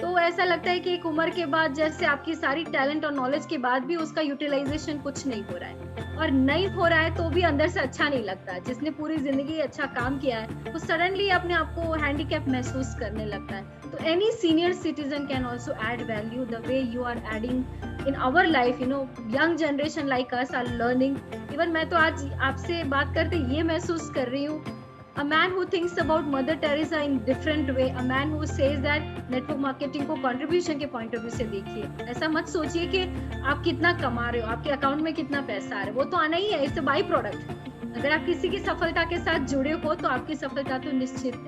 तो ऐसा लगता है कि एक उम्र के बाद जैसे आपकी सारी टैलेंट और नॉलेज के बाद भी उसका यूटिलाइजेशन कुछ नहीं हो रहा है, और नहीं हो रहा है तो भी अंदर से अच्छा नहीं लगता है। जिसने पूरी जिंदगी अच्छा काम किया है वो सडनली अपने आप को हैंडीकैप महसूस करने लगता है। तो any senior citizen can also add value the way you are adding in our life. Young generation like us are learning. Even मैं तो आज आपसे बात करते ये महसूस कर रही हूँ, a man who thinks about Mother Teresa in different way, a man who says that network marketing को contribution के point of view से देखिए। ऐसा मत सोचिए कि आप कितना कमा रहे हो, आपके अकाउंट में कितना पैसा आ रहा है, वो तो आना ही है, इट्स अ बाई प्रोडक्ट। अगर आप किसी की सफलता के साथ जुड़े हो तो आपकी सफलता तो निश्चित है।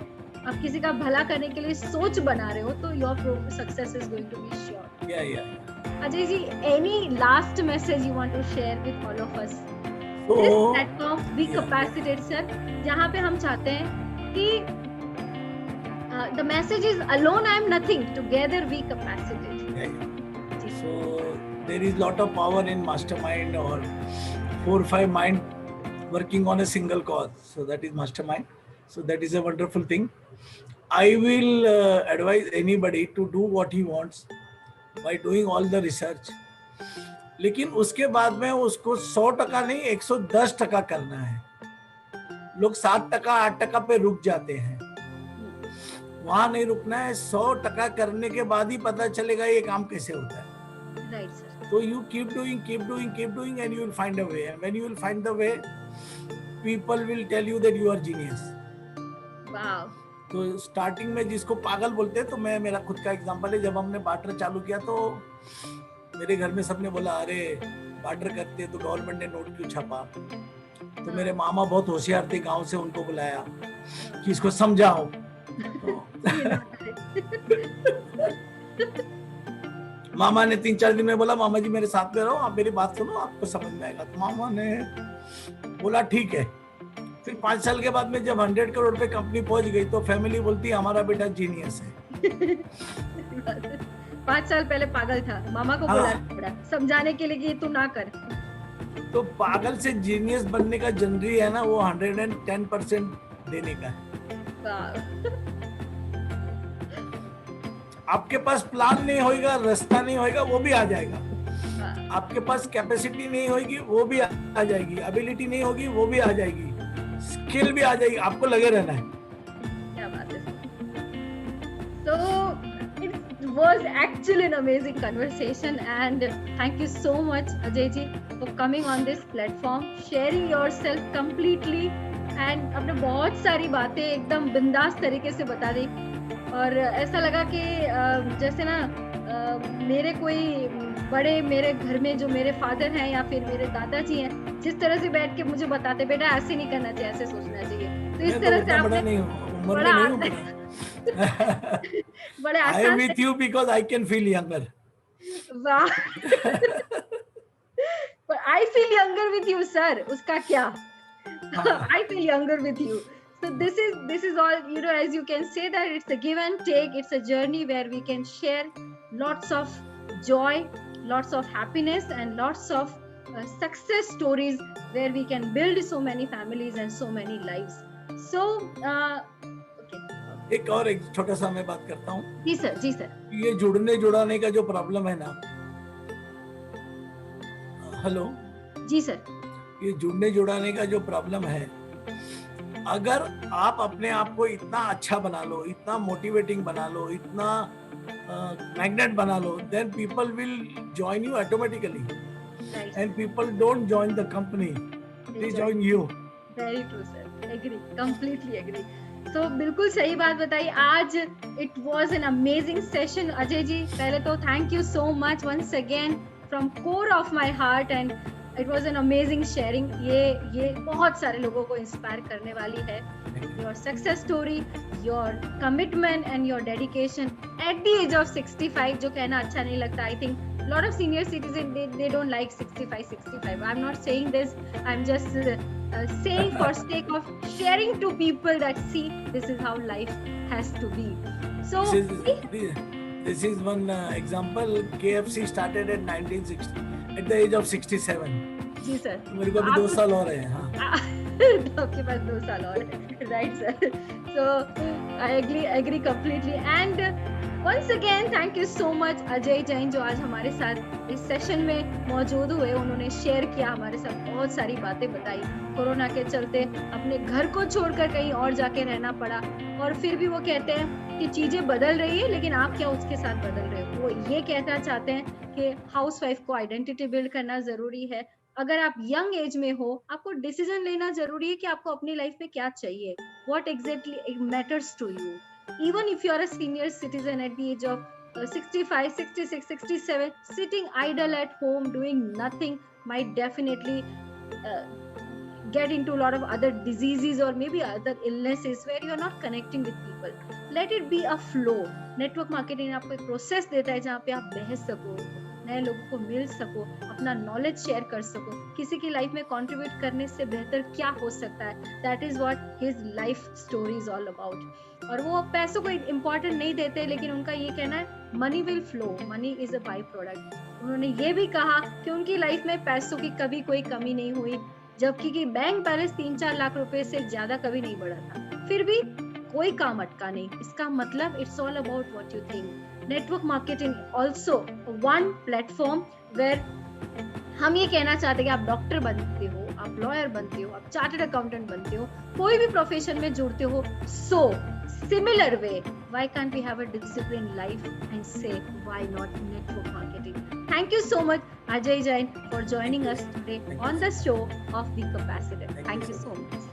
आप किसी का भला करने के लिए सोच बना रहे हो तो your success is going to be sure. Ajay ji, any last message you want to share with all of us? This platform we capacitate, sir, जहाँ पे हम चाहते हैं कि the message is alone I am nothing, together we capacitate. So there is lot of power in mastermind or 4 or 5 mind working on a single cause. So that is mastermind. So that is a wonderful thing. I will advise anybody to do what he wants by doing all the research. लेकिन उसके बाद में उसको 100% नहीं 110% करना है। लोग 7%, 8% पे रुक जाते हैं, वहां नहीं रुकना है। 100% करने के बाद ही पता चलेगा ये काम कैसे होता है। Right, sir. तो you keep doing and you will find a way. And when you will find the way, people will tell you that you are genius. Wow. तो स्टार्टिंग में जिसको पागल बोलते हैं, तो मैं मेरा खुद का एग्जांपल है। जब हमने बार्टर चालू किया तो मेरे घर में सबने बोला, अरे बार्टर करते तो गवर्नमेंट ने नोट क्यों छापा? तो मेरे मामा बहुत होशियार थे, गांव से उनको बुलाया कि इसको समझाओ। मामा ने 3-4 दिन में बोला, मामा जी मेरे साथ में रहो, आप मेरी बात सुनो, आपको समझ में आएगा। तो मामा ने बोला ठीक है। फिर 5 साल के बाद में जब 100 करोड़ पे कंपनी पहुंच गई तो फैमिली बोलती हमारा बेटा जीनियस है। 5 साल पहले पागल था, मामा को बोला पड़ा समझाने के लिए कि तू ना कर। तो पागल से जीनियस बनने का जनरी है ना, वो 110% देने का है। आपके पास प्लान नहीं होगा, रास्ता नहीं होगा, वो भी आ जाएगा। आपके पास कैपेसिटी नहीं होगी, वो भी आ जाएगी। एबिलिटी नहीं होगी, वो भी आ जाएगी। स्किल भी आ जाएगी, आपको लगे रहना है। क्या बात है। So was actually an amazing conversation, and thank you so much Ajay ji for coming on this platform, sharing yourself completely, and आपने बहुत सारी बातें एकदम बिंदास तरीके से बता दी। और ऐसा लगा कि जैसे ना मेरे कोई बड़े मेरे घर में जो मेरे फादर हैं या फिर मेरे दादाजी हैं, जिस तरह से बैठ के मुझे बताते, बेटा ऐसे नहीं करना चाहिए, ऐसे सोचना चाहिए। तो इस तरह से आपने बड़े I am with you because I can feel younger. वाह। But I feel younger with you, sir. उसका क्या? I feel younger with you. So this is all, as you can say that it's a give and take. It's a journey where we can share lots of joy, lots of happiness, and lots of success stories where we can build so many families and so many lives. So एक छोटा सा मैं बात करता हूँ। जी sir, जी sir. ये जुड़ने जुड़ाने का जो प्रॉब्लम है ना, हेलो जी सर, ये जुड़ने जुड़ाने का जो प्रॉब्लम है, अगर आप अपने आप को इतना अच्छा बना लो, इतना मोटिवेटिंग बना लो, इतना मैग्नेट बना लो, then people will join you automatically. Right. And people don't join the company, they join you. Very true sir, agree, completely agree. So बिल्कुल सही बात बताई आज। It was an amazing session Ajay ji. पहले तो thank you so much once again from core of my heart, and it was an amazing sharing. ये बहुत सारे लोगों को इंस्पायर करने वाली है। Your success story, your commitment and your dedication at the age of 65, जो कहना अच्छा नहीं लगता। I think a lot of senior citizens they don't like 65. I'm not saying this. I'm just saying for sake of sharing to people that see this is how life has to be. So this is one example. KFC started at 1960 at the age of 67. जी sir, मेरे को अभी 2 साल और हैं। हाँ, आपके पास 2 साल और है, right sir? So I agree completely, and Once again, thank you so much Ajay Jain जो आज हमारे साथ इस सेशन में मौजूद हुए. उन्होंने शेयर किया हमारे साथ बहुत सारी बातें बताई. कोरोना के चलते अपने घर को छोड़कर कहीं और जाके रहना पड़ा और फिर भी वो कहते हैं कि चीजें बदल रही है लेकिन आप क्या उसके साथ बदल रहे हो. वो ये कहना चाहते हैं कि हाउसवाइफ को आइडेंटिटी बिल्ड करना जरूरी है. अगर आप यंग एज में हो, आपको डिसीजन लेना जरूरी है कि आपको अपनी लाइफ में क्या चाहिए. What exactly matters to you. Even if you are a senior citizen at the age of 65, 66, 67, sitting idle at home doing nothing might definitely get into a lot of other diseases or maybe other illnesses where you are not connecting with people. Let it be a flow. Network marketing आपको एक process देता है जहाँ पे आप बह सको, नए लोगों को मिल सको, अपना नॉलेज शेयर कर सको, किसी की लाइफ में कंट्रीब्यूट करने से बेहतर क्या हो सकता है. That is what his life story is all about. और वो पैसों को इम्पोर्टेंट नहीं देते, लेकिन उनका ये कहना है money will flow, money is a by product. उन्होंने ये भी कहा कि उनकी लाइफ में पैसों की कभी कोई कमी नहीं हुई, जबकि कि बैंक बैलेंस 3-4 लाख रुपए से ज्यादा कभी नहीं बढ़ा था, फिर भी कोई काम अटका नहीं. इसका मतलब it's all about what you think. Network marketing also one platform where हम ये कहना चाहते हैं कि आप डॉक्टर बनते हो, आप लॉयर बनते हो, आप चार्टर्ड अकाउंटेंट बनते हो, कोई भी प्रोफेशन में जुड़ते हो, सो similar way, why can't we have a disciplined life and say why not network marketing. Thank you so much Ajay Jain for joining us today on the show of The Capacitor. Thank you so much.